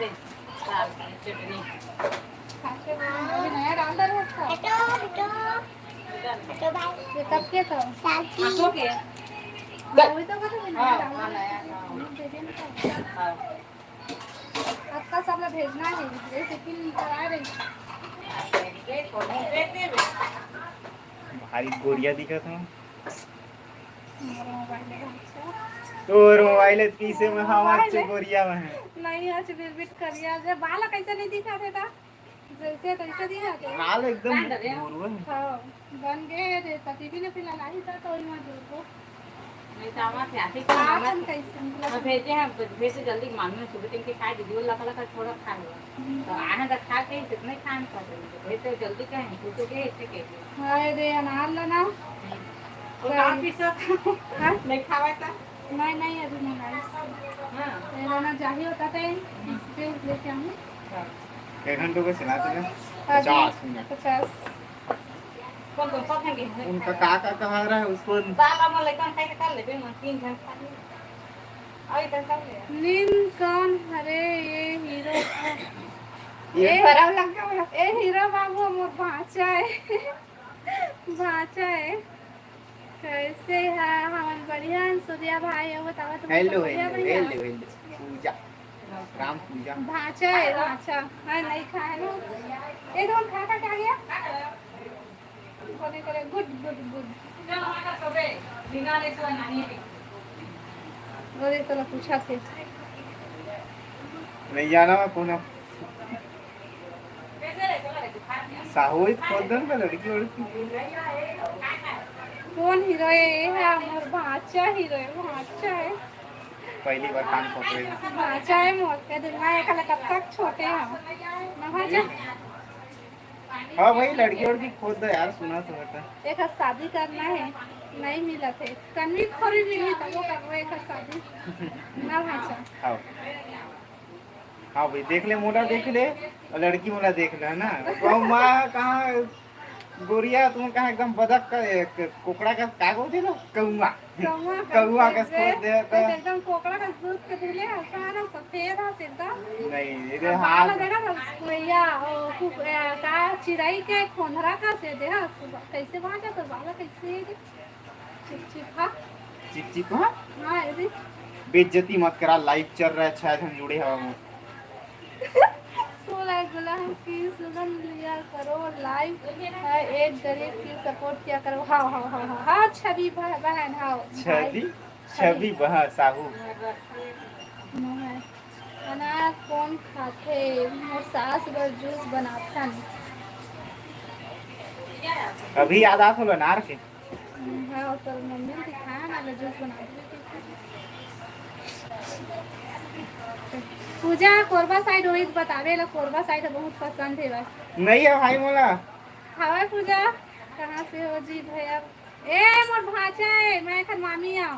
खाके अभी नया डाल दे रहा ये कब के तो साथी के वही तो कहा नया डाल आपका सब भेजना है ये टिफिन करा रही भारी गोरिया दिखा था मोबाइल तोर मोबाइल पीछे में हवा से गोरिया में है नहीं आज विजिट करिया जे बाल कैसे नहीं दिखाते था जैसे तैसे दिखाते बाल एकदम गोरुआ है हां बन गए रे टीवी ने फिलहाल आई था तो वही में को नहीं तो हमारे आते को मामा कैसे अब भेजे जल्दी मालूम है सुबह टाइम के खाए दीदी वो लगा लगा थोड़ा खा लो तो आने तक खा के कितने खान खा रहे भेजे जल्दी कहें पूछो के ऐसे के हाय रे अनार लेना और काम भी सब हां नहीं खावा था नहीं अभी मंगाई हां तेरा ना चाहिए होता था इसके लेके आऊं एक घंटे को चलाते हैं 50 मिनट 50 कौन कौन सब हैं उनका काका कहा रहा है उसको दाल हम लेकर खाए कर ले मैं 3 घंटा आई तक कर ले नींद कौन अरे ये हीरो ये खराब लग गया ए हीरो बाबू मोर भांचा है कैसे है हमन बढ़िया सूर्या भाई हो बतावा तुम हेलो पूजा राम पूजा भांचा है नहीं खाए ना एकदम खा के आ गया कोने करे गुड चलो हमारा सबे निगाले से नानी वो देख तो पूछा थे नहीं जाना मैं पुनः कैसे रे चला रे खा लिया साहूत खोदन पे लड़की कौन हीरो है ये है मोर भांचा हीरो है पहली बार कान पकड़े भांचा है मोर के दुनिया एक कब तक छोटे हम ना भांचा हाँ भाई लड़की और भी खोद दो यार सुना तो बता एक शादी करना है नहीं मिला थे कन्वी खोरी मिली तो वो करवा एक शादी ना भांचा आओ हाँ भाई देख ले, मोटा देख ले और लड़की मोला देख ले, है ना। तो माँ कहाँ गोरिया, तुम कहाँ एकदम बदक का कोकड़ा का क्या बोलते हो, कौआ कौआ का खोज दे तो एकदम कोकड़ा का दूध के धुले सारा सफेद है एकदम। नहीं इधर बाल हाथ देखा ना भैया, का चिड़ई के खोंधरा का से दे कैसे वहां जाता बाल कैसे चिपचिपा चिप हाँ। हाँ यदि बेइज्जती मत करा, लाइव चल रहा है, शायद हम जुड़े हवा गुलाम की सुगंध लिया करो, लाइव है, एक गरीब की सपोर्ट किया करो। हाँ हाँ हाँ हाँ हाँ छवि बहन हाँ छवि बहा साहू। अनार कौन खाते, मोर सास बर जूस बनाथन। अभी याद आता हो अनार के। हाँ तो मम्मी ने दिखाया ना जूस बना पूजा कोरबा साइड रोहित बतावे ला, कोरबा साइड बहुत पसंद है भाई। नहीं है भाई मोला। हवा पूजा कहाँ से हो जी भैया? ए मोर भाचा है, मैं खर मामी आ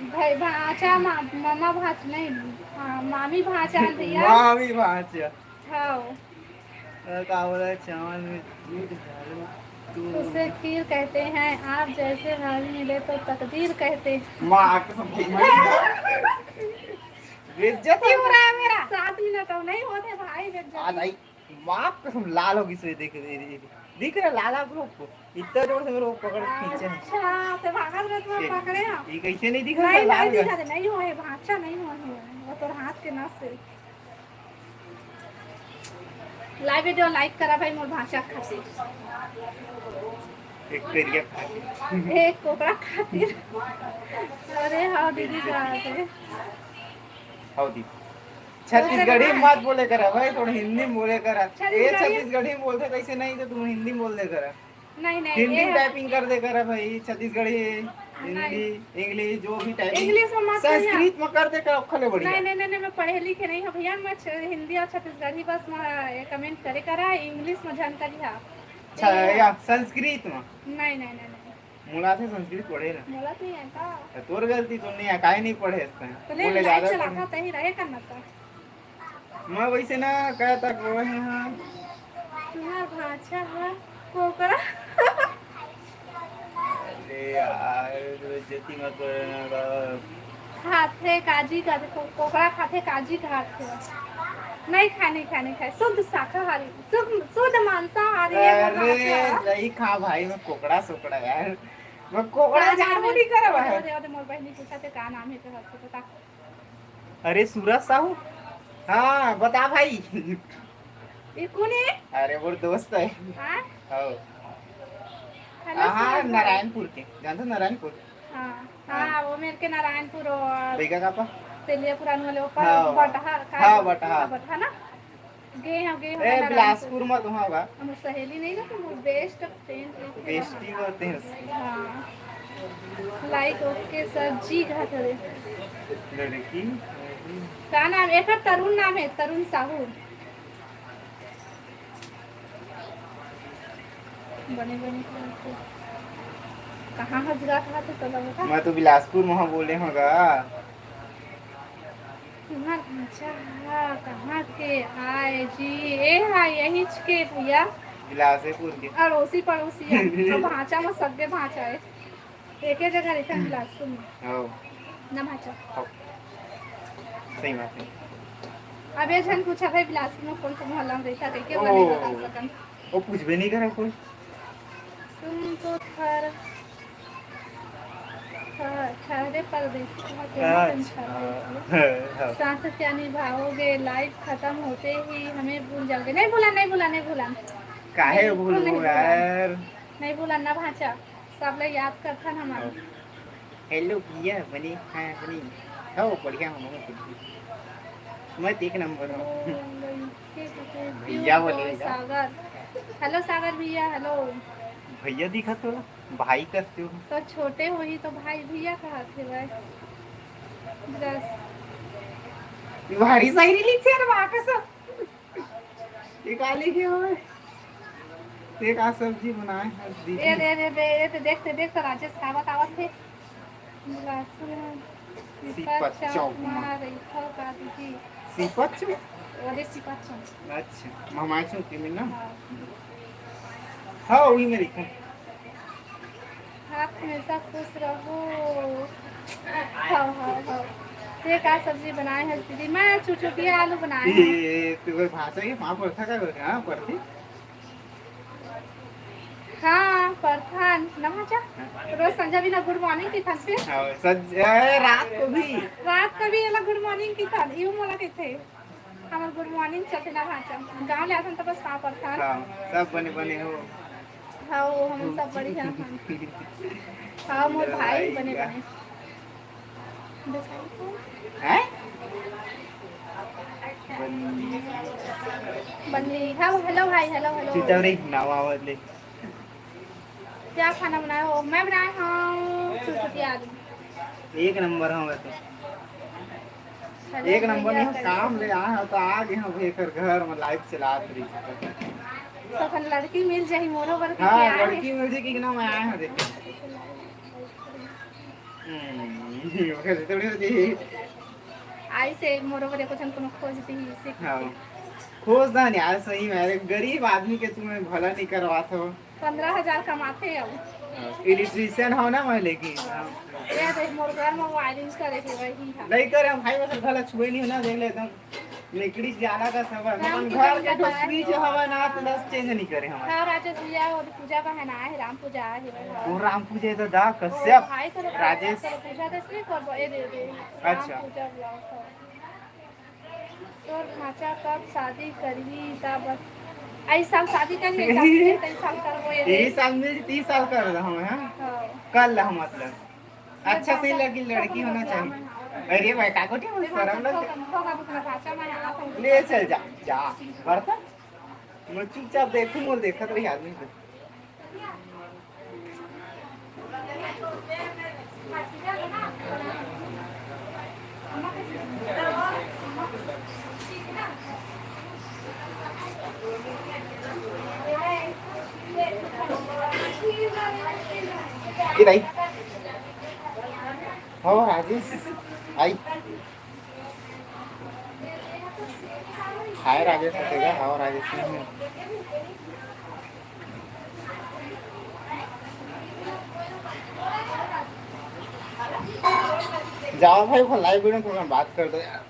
भाई भाचा मामा भाच नहीं, हाँ मामी भाचा भैया। मामी भाचा हाँ का बोला, चावल में दूध डालो उसे खीर कहते हैं, आप जैसे भाभी मिले तो तकदीर कहते हैं। माँ बेइज्जती हो रहा है मेरा। 7 मिनट अब नहीं होते भाई आ नहीं, माँ कसम लाल होगी सो देख दिख रहा लाल आप लोग को, इतना जोर से मेरे को पकड़ के खींचे। अच्छा तो भागत रहे तुम्हें पकड़े ना, ये कैसे नहीं दिख रहा नहीं लाल नहीं दिखा नहीं हो है भाचा नहीं हो है वो तो हाथ के नस से। लाइव वीडियो लाइक करा भाई मोर भाचा खातिर, एक करिया खाती एक कोकड़ा खातिर। अरे हाँ दीदी जा रहे हौदी छत्तीसगढ़ी मत बोले करा भाई, थोड़ा हिंदी में बोले करा। ये छत्तीसगढ़ी में बोलते कैसे, नहीं तो तुम हिंदी में बोल दे करा। नहीं नहीं हिंदी टाइपिंग कर दे करा भाई, छत्तीसगढ़ी हिंदी इंग्लिश जो भी टाइपिंग इंग्लिश में मत संस्कृत में कर दे करा खले बढ़िया। नहीं नहीं नहीं मैं पढ़े लिखे नहीं हूँ भैया, मैं हिंदी और छत्तीसगढ़ी बस मैं कमेंट करे करा, इंग्लिश में जानकारी है। अच्छा या संस्कृत में नहीं नहीं नहीं मुला से संस्कृत पढ़े ना, बोला नहीं है का तोर गलती, तुमने काहे नहीं पढ़े तो ले बोले लाइट ज्यादा चला था ही रहे करना था। मैं वैसे ना कहता वो है। हाँ तुम्हारा भाचा है कोकड़ा। अरे यार बेइज्जती मत करना। खाते काजी का कोकड़ा खाते काजी खाते नहीं खाए शुद्ध शाकाहारी शुद्ध मांसाहारी है वो अरे भाचा। नहीं खा भाई, मैं कोकड़ा सोकड़ा यार, मैं कोकड़ा जानबूझ नहीं करा भाई। दे मोर बहनी पूछा थे का नाम है तो बता। अरे सूरज साहू, हाँ बता भाई। ये कौन है? अरे वो दोस्त है। हाँ हाँ हेलो हाँ सर। नारायणपुर के, जानते हो नारायणपुर? हाँ हाँ वो मेरे के नारायणपुर और बेगा का पा तेलिया पुरान वाले ऊपर हाँ, बटहा हाँ, बटहा। बटहा ना गए ए बिलासपुर में तो हाँ बा हम सहेली नहीं ना वो बेस्ट फ्रेंड बेस्टी होते हैं हाँ लाइक ओके सर जी घाटे लड़की। का नाम एक तरुण नाम है, तरुण साहू। बने कहाँ हजरा खाते तो लगा मैं तो बिलासपुर में बोले होगा। तुम्हार अच्छा कहाँ के आए जी? ए हाँ यही के भैया बिलासपुर के अड़ोसी पड़ोसी है। अब भाचा में सगे भाचा है, एक ही जगह रहता है बिलासपुर में हो ना भाचा। हो सही बात है। अब ये जन पूछा भाई बिलासपुर में कौन सा मोहल्ला में रहता है, क्या ओ। नहीं बता सकन। वो कुछ भी नहीं करा कोई। तुम तो ठहरे परदेसी साथ क्या निभाओगे? लाइफ खत्म होते ही हमें भूल जाओगे? नहीं भूला काहे भूलो यार। नहीं भूला ना भाचा, सब लोग याद करता ना हमारा। हेलो भैया बनी, हाँ बनी हो बढ़िया हो मैं एक नंबर हूँ। भैया बोले सागर, हेलो सागर भैया। हेलो भैया दिखा तो भाई करते हो तो छोटे हो ही तो भाई भैया कहा थे भाई। भारी शायरी लिखते हैं ना वहाँ का सब निकाली के हो। ते का सब्जी बनाए हैं दीदी? ये देखते देखते राजेश कावत आवत थे लहसुन सिपत चौक मार इथो का दीदी सिपत चौ ओरे सिपत चौक अच्छा मामा चौ के में ना हाँ हाँ वही में लिखा आप हमेशा खुश रहो। हाँ हाँ हाँ ये का सब्जी बनाए हैं दीदी? मैं चुचुकिया आलू बनाए हैं। ये तो भाषा के वहाँ पर था का हाँ पर थी हाँ परथान नमाजा रोज संजय भी ना गुड मॉर्निंग की था फिर हाँ सज रात को भी रात का भी अलग गुड मॉर्निंग की था यूं मोला के थे हमार गुड मॉर्निंग चलते ना भाषा गांव ले आसन तो बस वहाँ परथान हाँ सब बने बने हो हाँ वो हम सब बढ़िया हैं। हाँ मोर भाई बने बने हैं बनी हाँ हेलो भाई हेलो हेलो चितौरी नवावले क्या खाना बनाए हो? मैं बनाए हूँ चुचुकिया आलू एक नंबर हम तो एक नंबर नहीं हम काम ले आए हैं तो आ गए हम एकर घर में लाइव चला रही तो अपन लड़की मिल जाही मोरो बर के हाँ आए लड़की म्यूजिक की नाम आया है देखो ओके थोड़ी होती आई से मोरो बर कुछ कोनो खोजती ही से हाँ खोज ना यार सही में गरीब आदमी के तुम्हें भला नहीं करवाते हो 15,000 कमाते अब इलेक्ट्रिशियन हो ना मैं लेकिन ये देख मोर घर में वायरिंग करे के वही है नहीं करे हम भाई बस भला छुए नहीं हो ना देख लेता लकड़ी ज्यादा का सब हम घर के तो स्विच हवा ना तो बस चेंज नहीं करे हम हाँ राजेश पूजा और पूजा का है ना है राम पूजा है वो राम पूजा तो दा कश्यप भाई करे राजेश पूजा तो इसलिए करबो ए दे अच्छा। पूजा ब्लाउज तो खाचा कब शादी करही तब आई साल शादी करनी है 23 साल करबो ये 30 साल में 30 साल कर रहा हम हां कल हम मतलब अच्छा से लगी लड़की होना चाहिए अरे भाई काकोटी में शर्म लग ले चल जा जा करता मैं चुपचाप देखूं और देखत रही आदमी को Cái đây. हो राजेश आई हाय राजेश होतेगा हाउ राजेश में जाओ भाई वो लाइव वीडियो थोड़ा बात कर दो यार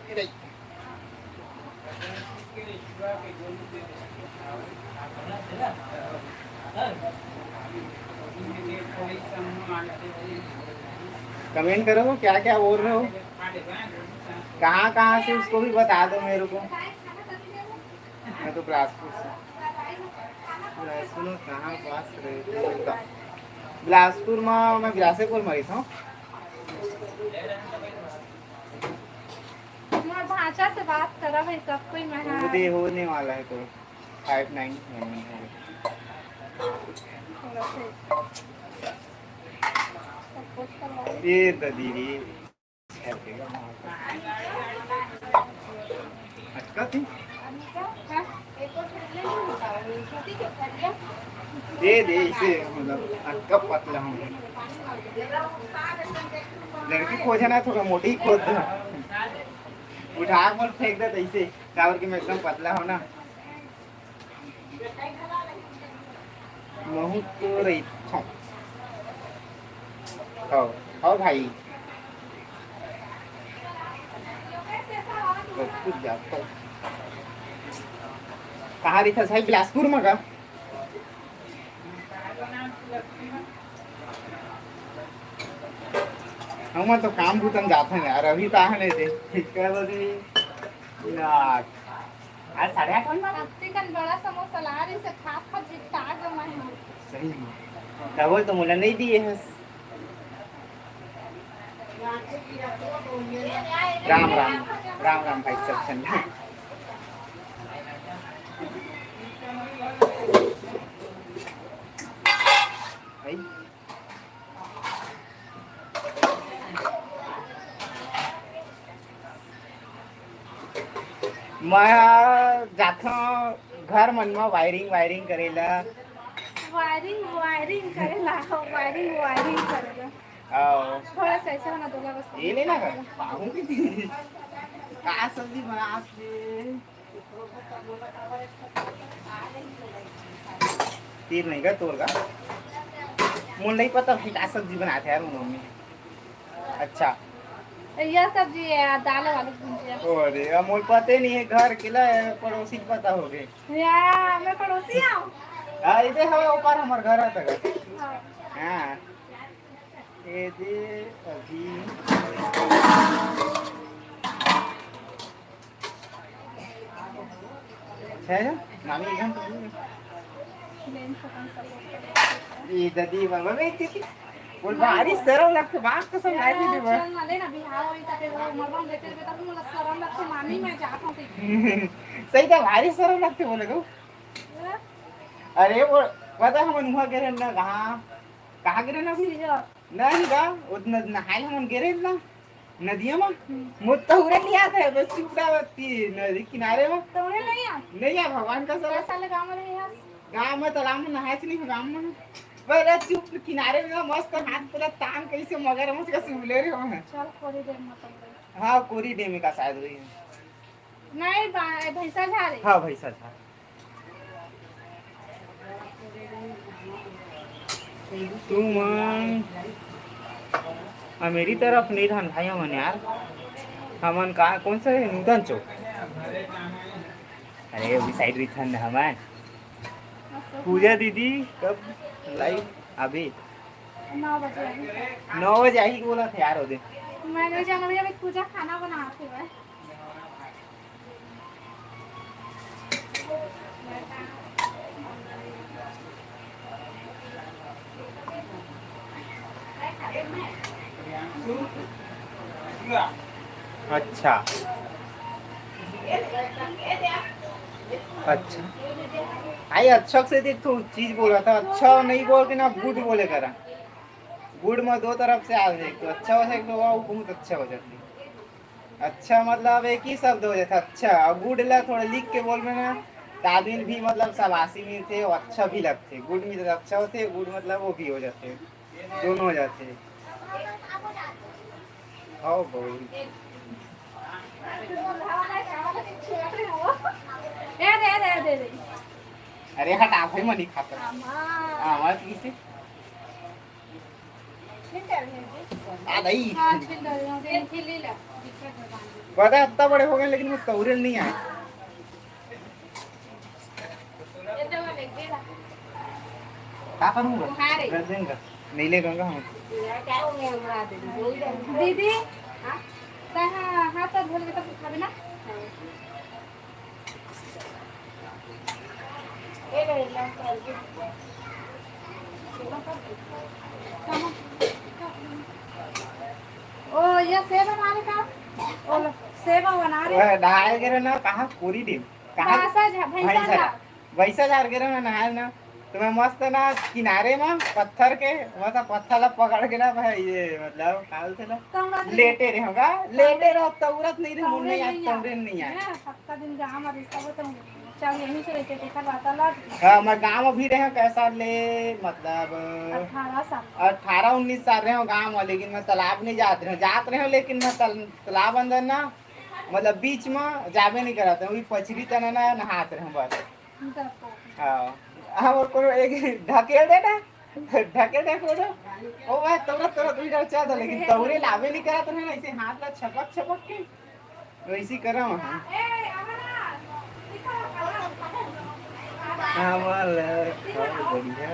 कमेंट करो क्या क्या बोल रहे हो कहाँ कहाँ से उसको भी बता दो मेरे को मैं तो बिलासपुर से सुनो कहाँ पास रहे बिलासपुर में मैं बिलासपुर में रही था भाषा से बात करा भाई सब कोई मुझे होने वाला है तो 5-9 ये दीदी अटका थी दे इसे मतलब अटका पतला हूँ लड़की खोजे ना थोड़ा मोटी खोज दो उठा कर फेंक दे ऐसे कावर के मैं एकदम पतला हो ना महू तो रही हो भाई कुछ जाता कहाँ रही था साहब बिलासपुर में का हम तो काम भूतन जाते हैं यार अभी तो नहीं थे क्या बोलते यार आज 8:30 बड़ा समोसा ला रही से खा खा जिता गया है सही तब तो मुला नहीं दिए है राम राम राम राम भाई सब चंदा भाई मैं जाता घर मन में वायरिंग करेला वायरिंग वायरिंग करेला, वायरिंग करेला। आओ थोड़ा सा ऐसे बना दूंगा बस। ये लेना का पाऊंगी का सब्जी बना से तीर नहीं का तोड़ का मुझे नहीं पता भाई का सब्जी बनाते यार मम्मी। अच्छा यह सब्जी है दाल वाली भुजिया। अरे अब मुझे पता ही नहीं है घर के लिए पड़ोसी को पता हो गए या मैं पड़ोसी हूँ। इधर हवे ऊपर हमार घर है तक हाँ। हाँ ये दे अभी है ना नामी एकदम ये ददी बाबा बेटी बोल भारी सरम लगते बात तो सब लाइट दे बा चल ना लेना बिहार होई तके वो मरवा देते बेटा तुम मला शरम लगते मामी मैं जात हूं कहीं। सही था भारी सरम लगते बोले को अरे वो पता हम वहां गिरे ना कहाँ गिरे ना अभी नहीं का उतना नहाए हम गिरे ना नदिया में मुझे उड़े नहीं आता है बस चुपड़ा नदी किनारे में तो उन्हें नहीं आ भगवान का सब साले गांव में यहाँ गांव में तालाब में नहाए नहीं गांव में पहले चुप किनारे में मस्त हाथ पूरा तान कैसे मगर मुझ का सिमले रहे हो चल कोरी देर मतलब हाँ कोरी डेम का शायद वही है नहीं भैंसा झाड़ी हाँ भैसा था तुम मेरी तरफ नहीं रहन भाई हमन यार हमन कहा कौन सा है नूतन चौक अरे अभी साइड रिथन हमन पूजा दीदी कब लाइव अभी 9 बजे 9 बजे आई बोला था यार उधर मैंने जाना भैया मैं पूजा खाना बनाती हूँ अच्छा अच्छा आई अच्छा से देख तू चीज बोल रहा था अच्छा नहीं बोल के ना गुड बोले करा गुड में दो तरफ से आ जाए तो अच्छा हो जाए तो बहुत अच्छा हो जाती अच्छा मतलब एक ही शब्द हो जाता अच्छा और गुड ला थोड़ा लिख के बोल में ना ताबिल भी मतलब सबासी में थे और अच्छा भी लगते गुड में तो अच्छा होते गुड मतलब वो भी हो जाते दोनों हो जाते आओ बोल दे अरे हटा भाई मनी खाता आवाज किसे आ नहीं पता है इतना बड़े हो गए लेकिन वो तौरेल नहीं आए क्या करूँगा कर देंगे नहीं ले गंगा हम दीदी हाथ धोल के तब खाबे ना ओ ये सेब हमारे का ओ सेब बना रहे नहाए गिरे ना कहाँ पूरी दिन कहाँ वैसा जार गिरे ना नहाए ना तो मैं मस्त ना किनारे में पत्थर के मतलब पत्थर ला पकड़ के ना भाई ये मतलब काल से ना लेटे रहे होगा लेटे रहो तौरत नहीं रहे मुन्ने यार तौरे नहीं आए हफ्ता दिन गांव में रिश्ता बताऊं चल यहीं से लेके देखा बाता लग हाँ मैं गांव में भी रहे कैसा ले मतलब 18-19 साल रहे हो गांव में लेकिन मैं तालाब नहीं जाते रहे लेकिन मैं तालाब अंदर ना मतलब बीच में जाबे नहीं कराते वही पचरी तना ना नहाते रहे बस हाँ हम को एक ढकेल दे ना ढकेल दे फोटो ओ भाई तोरा वीडियो चल दो लेकिन तौरे लावे नहीं करा तो ना ऐसे हाथ ला छपक के वैसे करा हां हमाल बढ़िया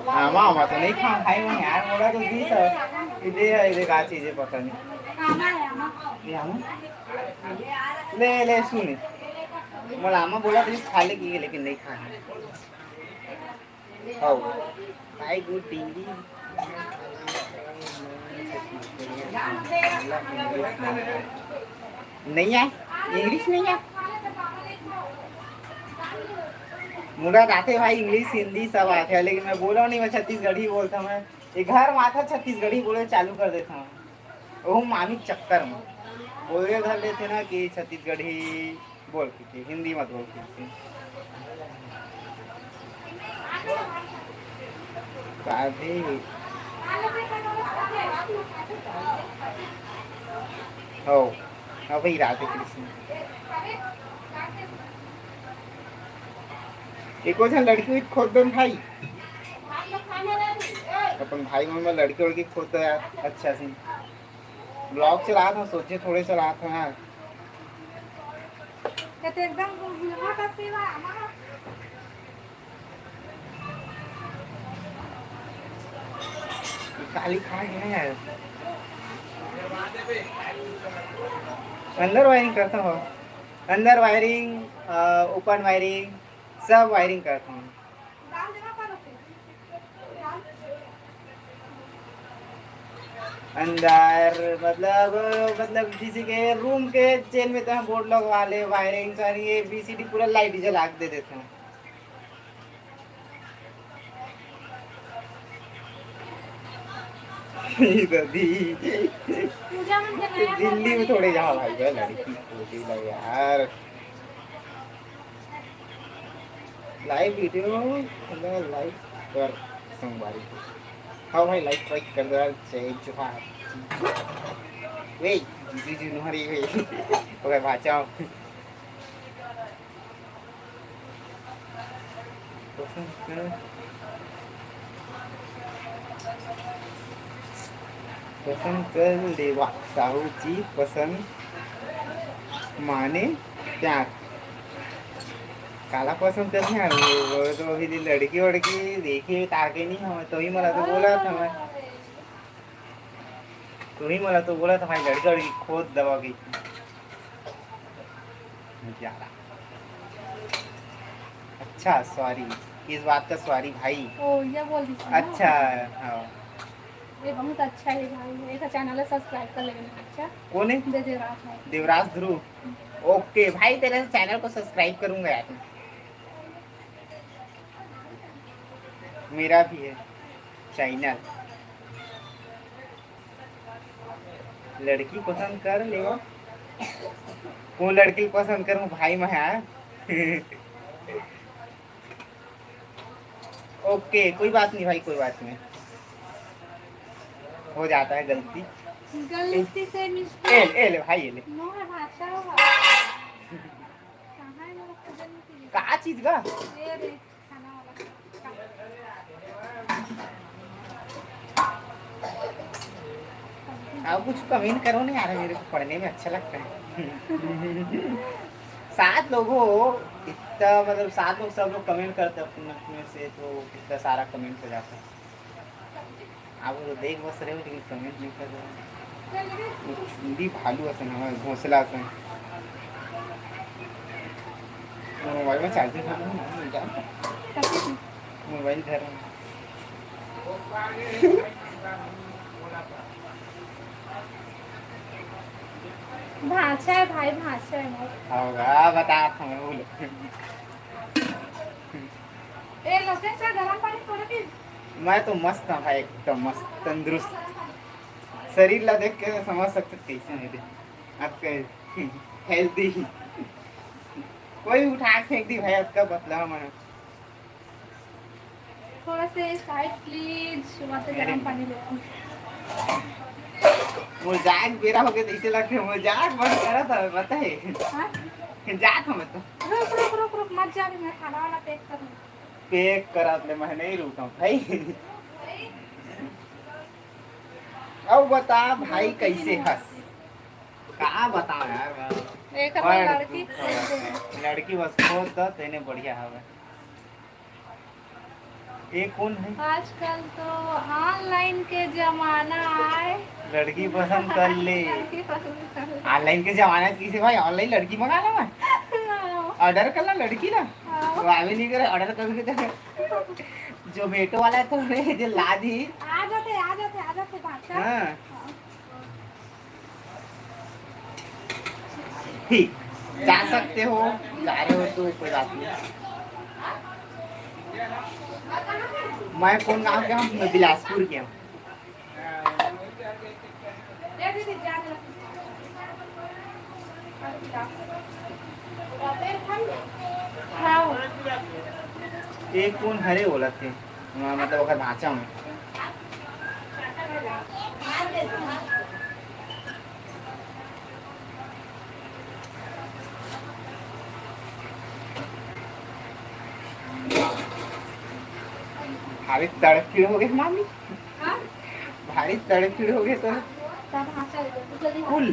मामा तो नहीं खा भाई वो यार मोड़ा तो 20 है इधर का चीजें पता नहीं ले सुने मोला आमा बोला तो खा लेगी लेकिन नहीं खाना आओ भाई गुड टीवी नहीं है इंग्लिश नहीं है मुराद आते भाई इंग्लिश हिंदी सब आते हैं लेकिन मैं बोला नहीं मैं छत्तीसगढ़ी बोलता मैं ये घर में आता छत्तीसगढ़ी बोले चालू कर देता हूँ वो मामी चक्कर में बोल रहे थे ना कि छत्तीसगढ़ी बोल के हिंदी मत बोल के काहे हो अभी राधे कृष्ण एक और लड़की हुई खोद दो भाई अपन भाई में लड़की उड़की खोद दो यार अच्छा सी ब्लॉग चला था सोचे थोड़े चला था यार कहते एकदम गुलवा का सेवा हमारा काली खा है यार अंदर वायरिंग करता हूँ अंदर वायरिंग ओपन वायरिंग सब वायरिंग करता हूँ दाम देना पड़ोगे अंदर मतलब किसी के रूम के चेन में तो हम बोर्ड लगवा ले वायरिंग सारी ये बीसीडी पूरा लाइट जला के दे देते हैं पूजा में जनाया दिल्ली में थोड़े जाओ भाई बे लड़की खोजी लग यार लाइव वीडियो लाइव कर सोमवार को हाँ भाई लाइव ट्राई कर दो यार चाहिए चुका वे जी नुहरी वे ओके बचाओ पसंद कर लेवा साहू जी पसंद माने प्यार काला पसंद करने यार वो तो अभी लड़की वड़की देखी ताके नहीं हमें तो ही मला तो बोला था मैं तो ही मला तो बोला था भाई लड़की वड़की खोद दबा गई ज्यादा अच्छा सॉरी इस बात का सॉरी भाई ओ ये बोल दी अच्छा हाँ ये बहुत अच्छा है भाई एक चैनल सब्सक्राइब कर लेना अच्छा कौन है दे देवराज भाई देवराज ध्रुव ओके भाई तेरे चैनल को सब्सक्राइब करूंगा यार मेरा भी है चैनल लड़की पसंद कर ले कौन लड़की पसंद करूं भाई मैं यार ओके कोई बात नहीं भाई कोई बात नहीं हो जाता है गलती गलती से मिस्टेक ले भाई ये ले नो है भाषा होगा कहां है मेरा गलती का चीज का ये रे खाना वाला आप कुछ कमेंट करो ना यार मेरे को पढ़ने में अच्छा लगता है 7 लोग हो इतना मतलब 7 लोग सब लोग कमेंट करते हैं अपने से तो कितना सारा कमेंट हो जाता है आप तो देख बस रहे हो लेकिन कमेंट नहीं कर रहे हो चूड़ी भालू असन हमारे घोंसला असन मोबाइल में चार्जिंग मोबाइल घर में भाषा है भाई भाषा है मोर होगा बता हमें बोलो ए लोके से गरम पानी थोड़ा पी मैं तो मस्त हूँ भाई एकदम मस्त तंदुरुस्त शरीर ला देख के समझ सकते कैसे मेरे आपके हेल्दी कोई उठा के फेंक दी भाई आपका बतला मैंने थोड़ा से साइड प्लीज वहाँ से गरम पानी ले आओ मजाक बेरा हो गया तो इसे लगता है मजाक बंद करा था पता है हाँ जात हमें तो रुक मत जा मैं खाना वाला पैक करूँ पैक करा ले मैं नहीं रुका भाई अब बता भाई कैसे हंस कहाँ बताओ यार एक लड़की लड़की बस खोज दो तेने बढ़िया हवे ये कौन है आजकल तो ऑनलाइन के जमाना है लड़की पसंद कर ले लड़की पसंद कर ले। ऑनलाइन के जमाना किसी भाई ऑनलाइन लड़की मंगा ला मैं ऑर्डर कर ला लड़की ना वो आवे नहीं करे ऑर्डर करके जोमेटो वाला तो जो ला दी आ जाते भाषा हाँ ठीक जा सकते हो जा रहे हो तो कोई बात नहीं मैं कौन गाँव के हूँ मैं बिलासपुर के हूँ खाओ एक कौन हरे बोला थे मतलब ओकर भाषा में भारी तड़फीड़ हो गए मामी भारी तड़फीड़ हो गए तो कुल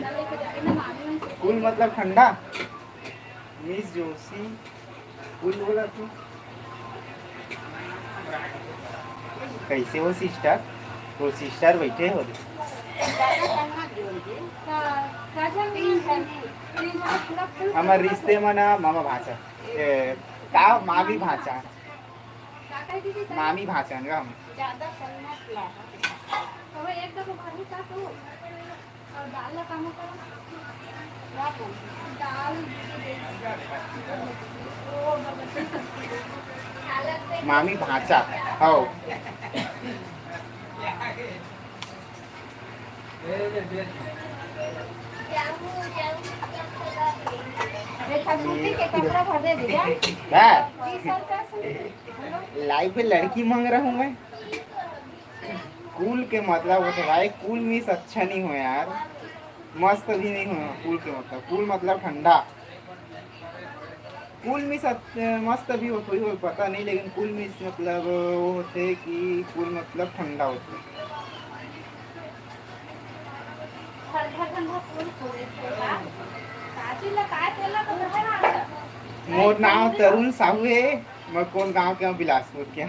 कुल मतलब ठंडा मिस जोशी कुल बोला तू कैसे हो सिस्टर वो सिस्टर बैठे हो हमारे रिश्ते में ना मामा भाषा का मामी भाषा मामी भाषा का हम ज्यादा फल मत ला तो एक दफा भरी का तो और दाल का काम करो दाल मामी भाषा हो कपड़ा भर दे दिया लाइफ में लड़की मांग रहा हूँ मैं कूल के मतलब वो तो भाई कूल मिस अच्छा नहीं हो यार मस्त भी नहीं हो कूल के मतलब कूल मतलब ठंडा कूल मिस मस्त भी हो थोड़ी बहुत पता नहीं लेकिन कूल मिस मतलब वो होते कि कूल मतलब ठंडा होते मोर नाम तरुण साहू है मैं कौन गांव के हूँ बिलासपुर के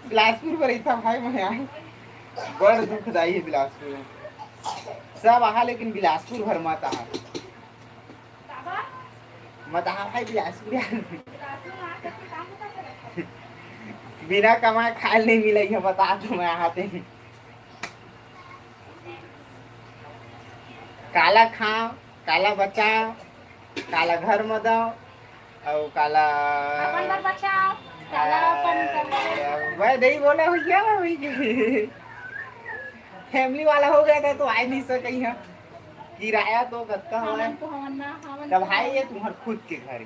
बिलासपुर पर था भाई मैं यहाँ बड़ दुखदाई है बिलासपुर में सब आहा लेकिन बिलासपुर भर मत आहा मत आहा भाई बिलासपुर बिना कमाए खाए नहीं मिलेगी बता दो मैं आते काला खाओ काला बचाओ काला घर में दो और काला वह नहीं बोला हो गया फैमिली वाला हो गया था तो आ नहीं सके यहाँ किराया तो कत्ता हुआ है तब भाई ये तुम्हारे खुद के घर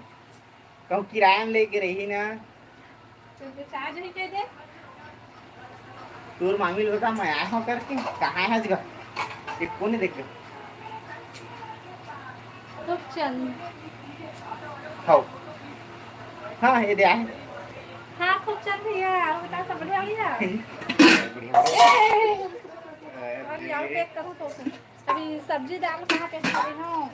कहूँ किराया में लेके रही ना तोर मामी बता मैं आया हूँ करके कहाँ है जगह एक कौन देख खाओ हाँ ये दे आए हाँ खूब चल रही है बता सब बढ़िया भैया और यार पेक करूँ तो अभी सब्जी दाल कहाँ पे खा रही हूँ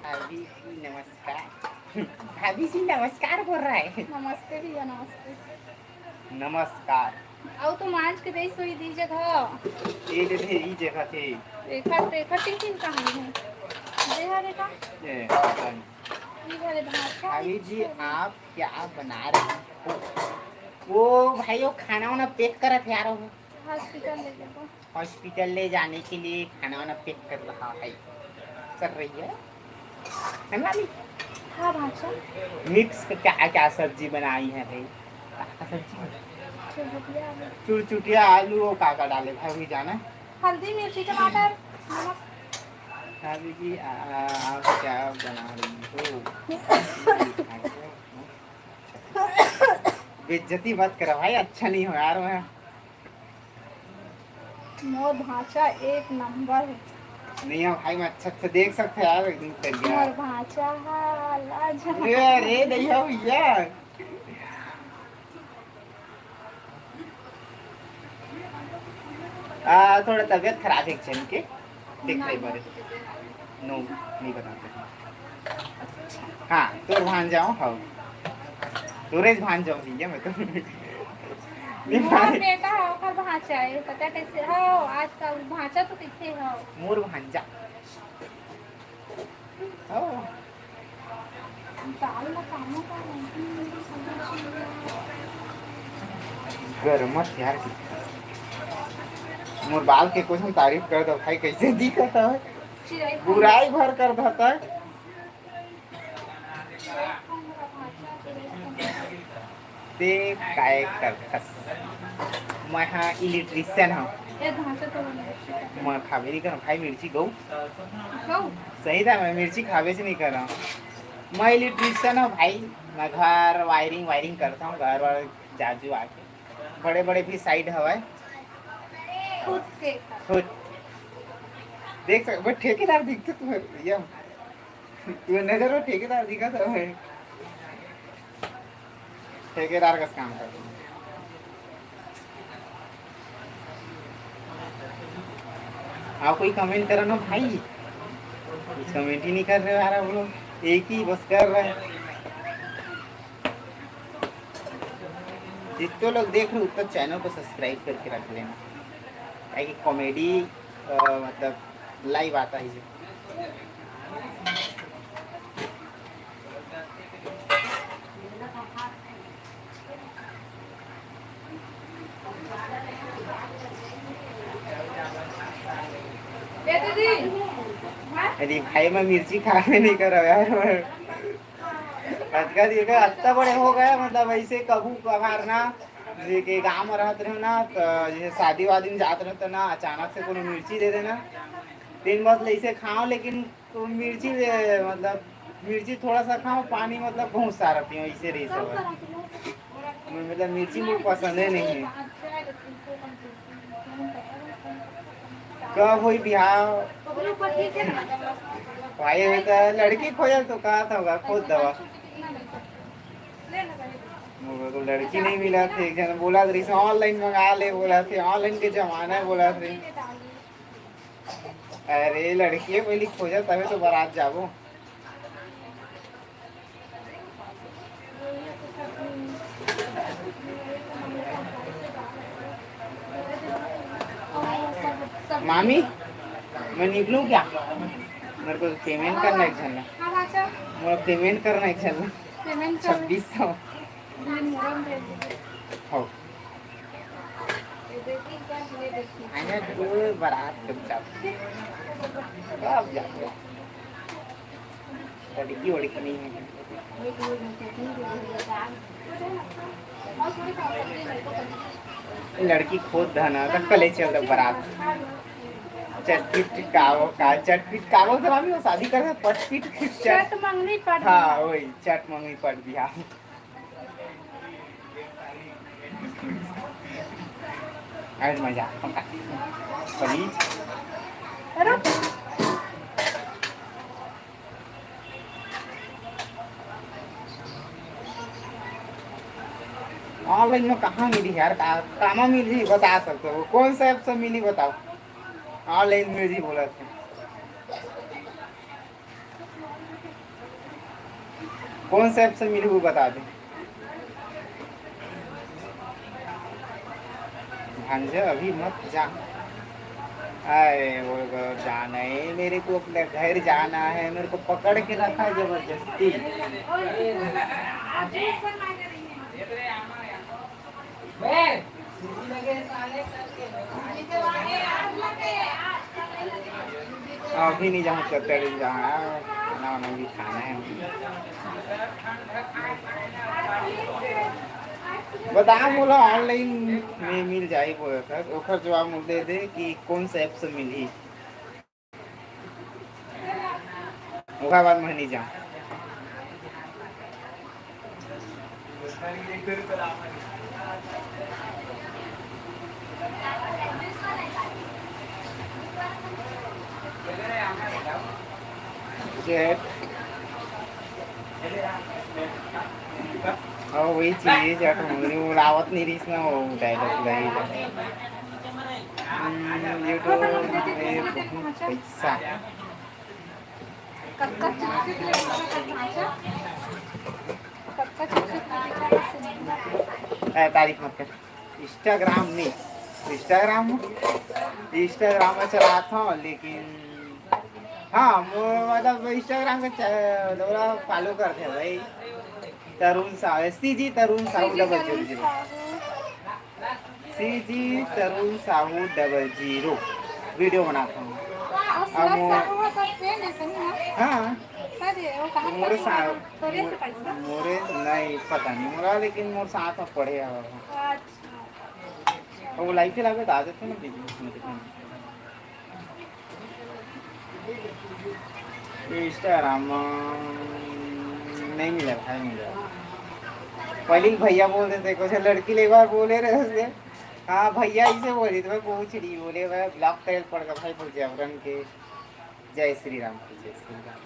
भाभी जी नमस्कार भाभी जी नमस्कार बोल रहा है नमस्ते भैया नमस्ते नमस्कार आओ तो मांझ के देश हुई दी जगह ये दे ई जगह थे रेखा रेखा टिन कहाँ है देहा रेखा ये पता नहीं ये वाले भाषा भाभी जी आप क्या बना रहे हो वो भाई वो खाना वाना पैक करा थे यार वो हॉस्पिटल ले जाओ हॉस्पिटल ले जाने के लिए खाना वाना पैक कर रहा है कर रही है ना हाँ भाषा मिक्स क्या क्या सब्जी बनाई है भाई क्या सब्जी चुरचुटिया आलू और काका डाले भाभी जाना हल्दी मिर्ची टमाटर नमक भाभी जी आप क्या बना रही हो बेइज्जती मत करो भाई अच्छा नहीं हो यार मैं मोर भाषा एक नंबर नहीं हो भाई मैं अच्छा देख सकते यार एकदम कर गया मोर भाषा अरे नहीं हो भैया थोड़ा तबीयत खराब है चल के देख रही बारे नो नहीं बताते हाँ तो भान जाओ हाँ तोरेज भान जाओ भैया मैं तो मोर बेटा हो कर भाषा है पता कैसे हो आजकल भाषा तो कितने हो मोर भांजा हो दाल का काम का गरमत यार की मोर बाल के कुछ हम तारीफ कर दो भाई कैसे दिखत है बुराई भर कर देता है ते काय करतस मैं हाँ इलेक्ट्रिशियन हूँ ये ढांचा तो मिर्ची का मैं खावे नहीं कर रहा हूँ। भाई मिर्ची गऊ खाओ सही था मैं मिर्ची खावे से नहीं कर रहा हूँ। मैं इलेक्ट्रिशियन हूँ भाई। मैं घर वायरिंग वायरिंग करता हूँ घर वाले जाजू आके बड़े बड़े भी साइड हवाए खुद के खुद देख सक बट ठेकेदार दिखते तुम्हें भैया तुम्हें नजर में ठेकेदार दिखा था मैं ठेकेदार का काम करता हूँ। आप कोई कमेंट करो ना भाई कुछ कमेंट ही नहीं कर रहे यार आप लोग एक ही बस कर रहे हैं। जितने लोग देख रहे हो उतना चैनल को सब्सक्राइब करके रख लेना क्या कि कॉमेडी मतलब लाइव आता है ये। ये दीदी हाँ अरे भाई मैं मिर्ची खाने नहीं कर रहा यार आजकल ये अत्ता बड़े हो गए मतलब ऐसे कभू कभार ना जैसे कि गाँव में रहते रहे ना तो जैसे शादी वादी में जाते रहे तो ना अचानक से कोनो मिर्ची दे देना दिन भर ऐसे खाओ लेकिन तो मिर्ची मतलब मिर्ची थोड़ा सा खाओ पानी मतलब बहुत सारा पियो ऐसे रही सब मतलब मिर्ची मुझे पसंद है नहीं है। कब हुई बिहार भाई तो लड़की खोजल तो कहा था होगा खुद दवा मुझे तो लड़की नहीं मिला थे एक जन बोला था इसे ऑनलाइन मंगा ले बोला थे ऑनलाइन के जमाना है बोला थे। अरे लड़की पहले खोजा तभी तो बारात जाबो मामी मैं निकलूं क्या मेरे को पेमेंट करना है चलना हाँ बाचा मेरा पेमेंट करना है चलना पेमेंट कर 2600 मोरम दे दीजिए हो ये देखिए क्या ये देखिए आने तो बारात कब जाओ कब जाओ लड़की वड़की नहीं है लड़की खोद धना तक कले चल रहा बारात चटपीट कावो का चटपीट कावो तो हम वो शादी कर पटपीट चट मंगनी पड़ हाँ वही चट मंगनी पड़ दिया आज मजा प्लीज अरे ऑनलाइन में कहाँ मिली यार कहाँ मिली बता सकते हो कौन सा ऐप से मिली बताओ ऑनलाइन मिली बोला था कौन सा ऐप से मिली वो बता दे भांजा अभी मत जा अरे वो जाना है मेरे को अपने घर जाना है मेरे को पकड़ के रखा है जबरदस्ती अभी नहीं जाऊँ कतर जहाँ खाना वाना भी खाना है बता बोला ऑनलाइन में मिल जाए बोला था ओखर जवाब मुझे दे दे कि कौन सा ऐप से मिली ओखा बाद मैं नहीं जाऊँ और वही चीज जट होंगी वो लावत नहीं रही ना वो डायलॉग नहीं यूट्यूब में बहुत पैसा कक्का चिपचिप कक्का चिपचिप तारीफ मत कर इंस्टाग्राम नहीं इंस्टाग्राम में चलाता हूँ लेकिन हाँ मतलब इंस्टाग्राम का फॉलो करते हैं भाई तरुण साहू CG तरुण साहू 000 CG तरुण साहू 000 वीडियो बनाता हूँ हाँ मोरे साथ मोरे नहीं पता नहीं मोरा लेकिन मोरे साथ में पढ़े वो लाइव से लावे तो आ जाते ना बिजनेस में कितने इंस्टाग्राम नहीं मिला भाई मिला पहले भैया बोलते थे कुछ लड़की ले बार बोले रहे उससे हाँ भैया इसे बोली तो मैं पूछ रही बोले मैं ब्लॉक कर पड़ेगा भाई बोल जबरन के जय श्री राम की जय श्री राम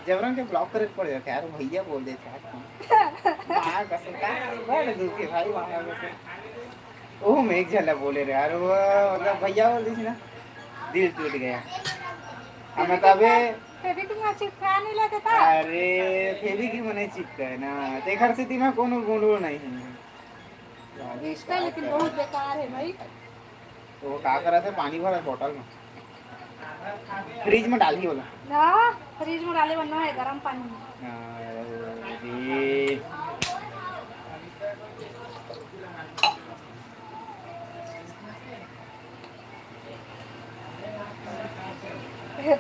जबरन के ब्लॉक करे पड़ जाते यार भैया बोल देते यार कसम का बड़ा दुख है भाई वहाँ से ओह मैं एक झलक बोले रहे यार वो मतलब भैया बोल दी ना दिल टूट गया हमें तबे चिपका नहीं लेते था अरे फेवी की मने चिपका है ना ते घर से ती में कोनो गुंडो नहीं है इसका लेकिन बहुत बेकार है भाई तो वो क्या करा था पानी भरा बोतल में फ्रिज में डाल ही बोला ना फ्रिज में डाले बनना है गरम पानी में अरे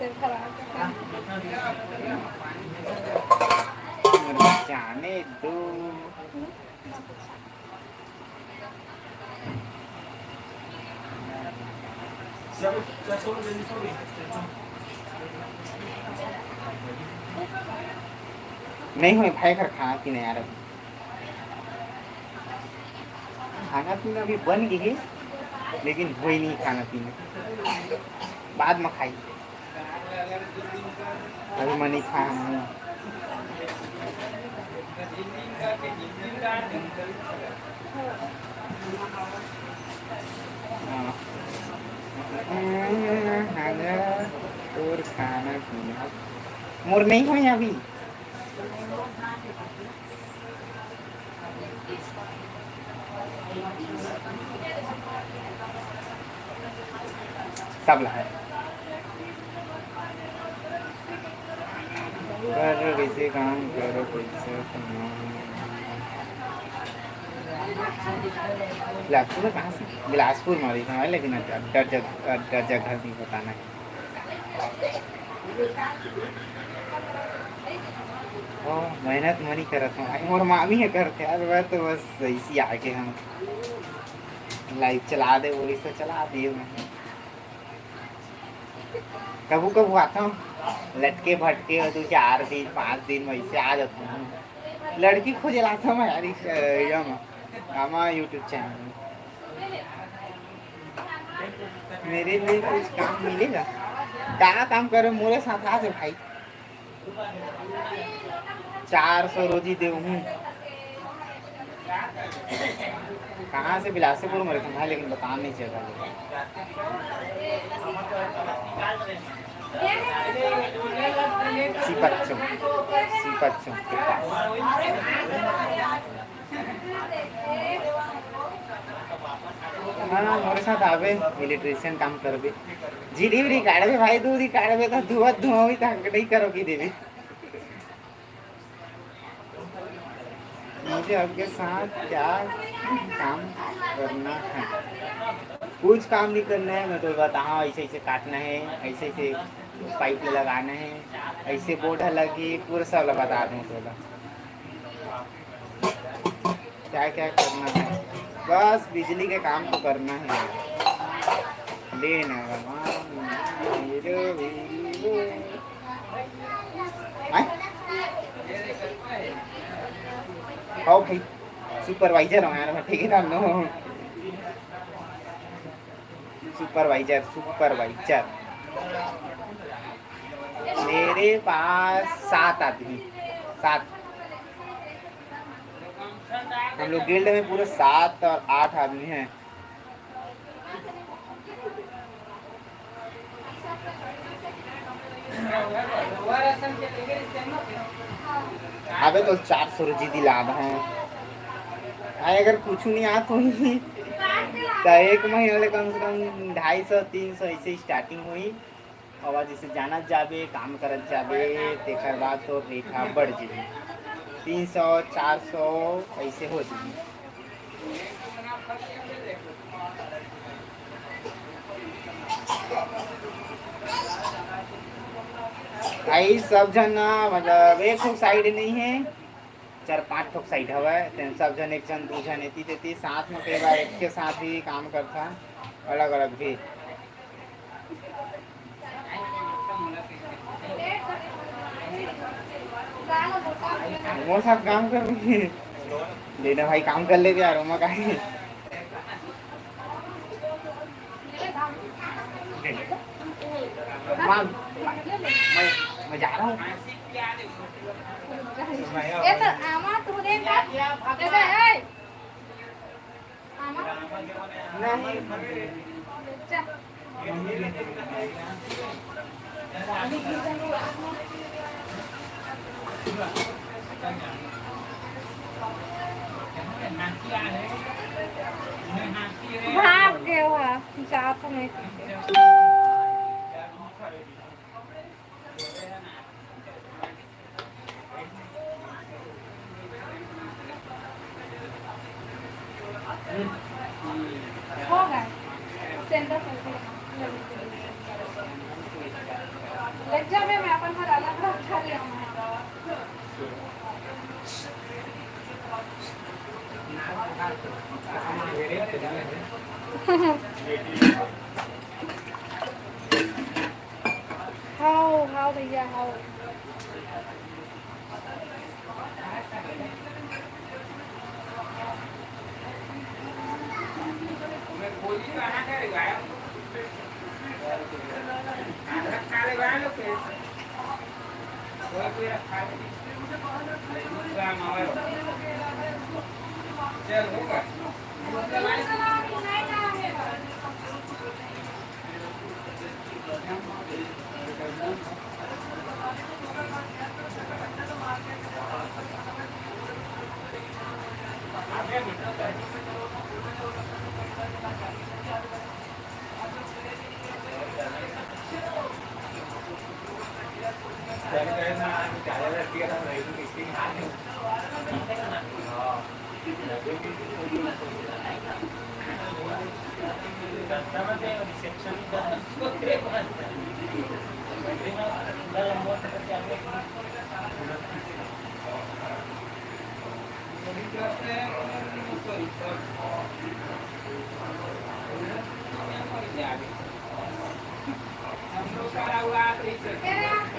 जाने दो नहीं हुई भाई घर खाना पीना यार खाना पीना भी बन गई है लेकिन हुई नहीं खाना पीना बाद में खाई अभी मैं नहीं खाया हूँ और खाना पीना मोर नहीं हुई अभी सब है करो वैसे काम करो पैसा बिलासपुर में कहाँ से बिलासपुर में लिखा है लेकिन डर जगह नहीं बताना है मेहनत मनी करता हूँ भाई मोर मामी है करते यार वह तो बस ऐसी आके हम लाइव चला दे वही से चला दिए मैं कबू कबू आता हूँ लटके भटके और 4 दिन 5 दिन वैसे आ जाता हूँ लड़की खोजे लाता हूँ यार हमारा यूट्यूब चैनल में मेरे लिए कुछ काम मिलेगा क्या काम करे मोरे साथ आ जाओ भाई 400 रोजी दे हूँ कहाँ से बिलासपुर में रहता हूँ लेकिन बता नहीं चला सीपत चौक के पास हाँ मेरे साथ आवे इलेक्ट्रिशियन काम करबे डिलीवरी काढ़बे भाई दूध ही काढ़बे तो धुआं हुई तो नहीं करोगी देवी मुझे आपके साथ क्या काम करना है कुछ काम नहीं करना है मैं तो बता हाँ ऐसे ऐसे काटना है ऐसे ऐसे पाइप लगाना है ऐसे बोर्ड लगी पूरा सब बता दूँ तो क्या क्या करना है बस बिजली के काम तो करना है लेना आओ भाई सुपरवाइजर हूँ यार मैं ठेकेदार नो सुपरवाइजर मेरे पास 7 आदमी 7 हम लोग गिल्ड में पूरे 7 और 8 आदमी हैं अबे तो 400 रोजी दिला है अगर कुछ नहीं आ तो एक महीने कम से कम 250-300 ऐसे स्टार्टिंग हुई और जैसे जाना जाबे काम करत जाबे तेकर बाद तो रेखा बढ़ जाए 300-400 ऐसे हो जाए भाई सब जना मतलब एक साइड नहीं है चार पांच ठोक साइड हवा तेन सब जन एक जन दो जन एती तेती साथ में कई बार एक के साथ ही काम करता अलग अलग भी वो साथ काम कर रही है लेना भाई काम कर ले यार रोमा का है मां मैं जा रहा हूँ ये तो आमा तू देगा देखा है आमा नहीं जा भाग गए वहाँ जा तो नहीं होगा सेंटर लग जा मैं अपन पर अलग रखा लिया हाउ भैया हाउ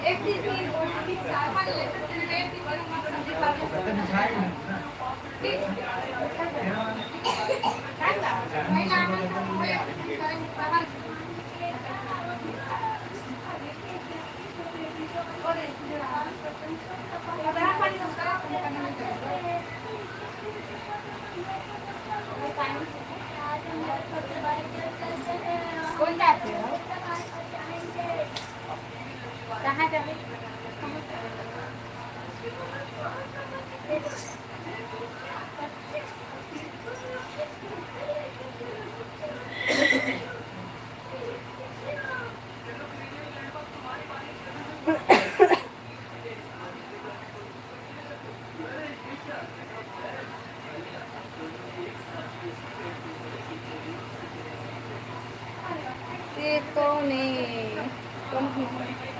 एक दिन कौन जाते हो कहाँ जाते ये कौन है कौन है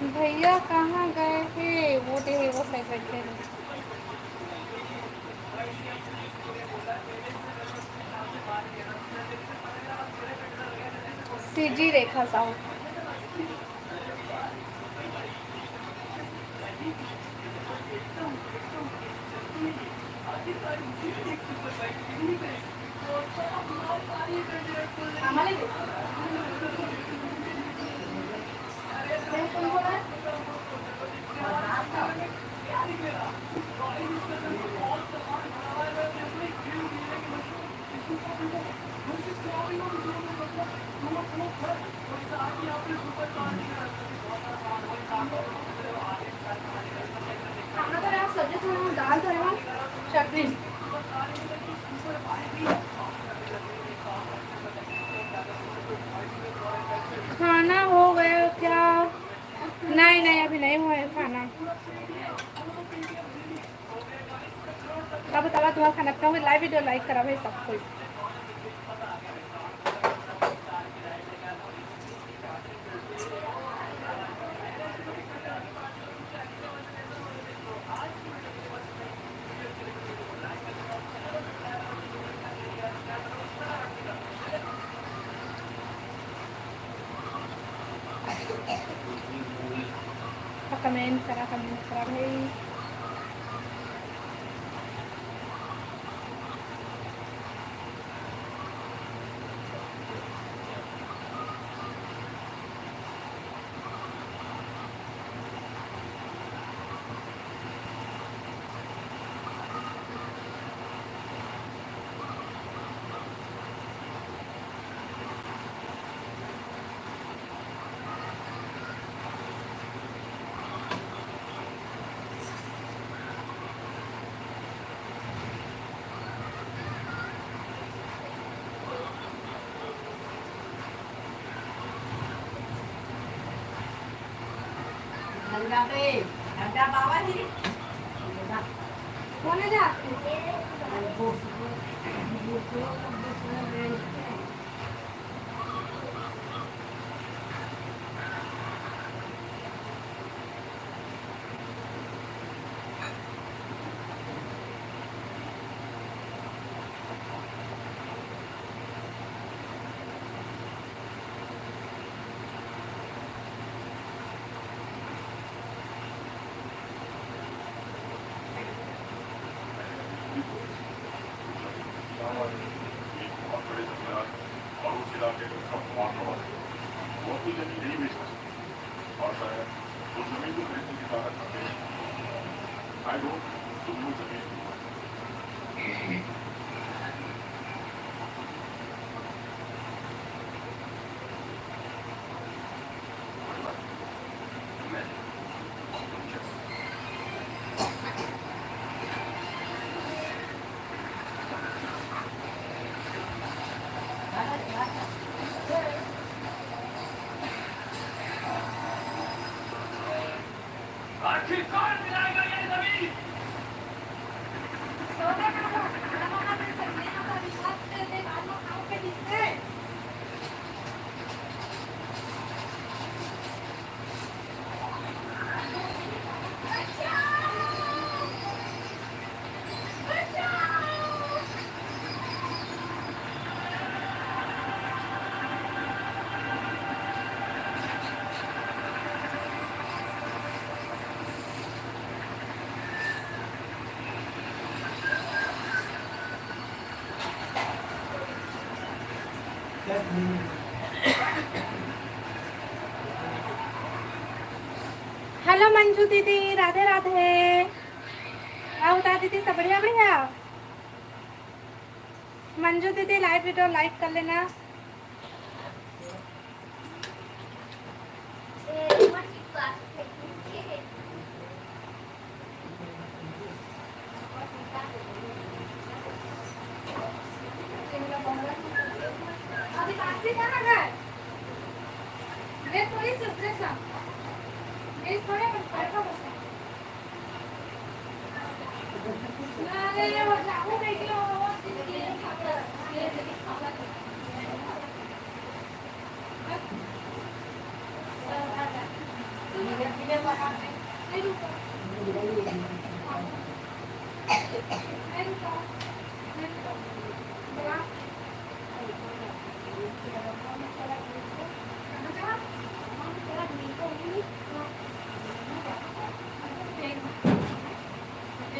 भैया कहाँ गए थे वो साइड बैठे हैं सीजी रेखा साहू। दाल चटनी खाना हो गया क्या? नहीं नहीं अभी नहीं हुआ है खाना। अब तवा तुम्हारा खाना अपना लाइव वीडियो लाइक करा भाई सब कोई। कमेंट करा भाई। कौन है जा? हेलो मंजू दीदी, राधे राधे। आओ बता दीदी, सब बढ़िया बढ़िया। मंजू दीदी लाइव वीडियो लाइक कर लेना।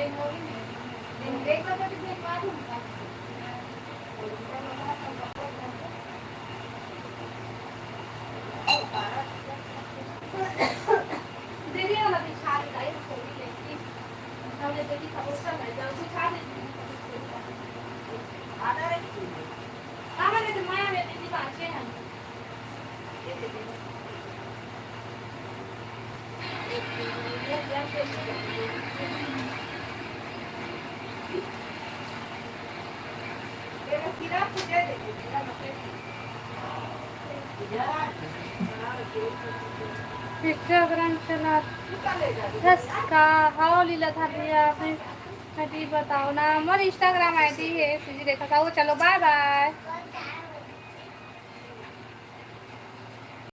दीदी वाला बिछा दिया है थोड़ी लेकिन हमने देखी समोसा में जाओ बिछा दे आधा रे हमने तो माया में दीदी बांचे हैं इंस्टाग्राम चला दस का हाउ लीला था लिया आपने बताओ ना मोर इंस्टाग्राम आईडी है सुजी रेखा का वो चलो बाय बाय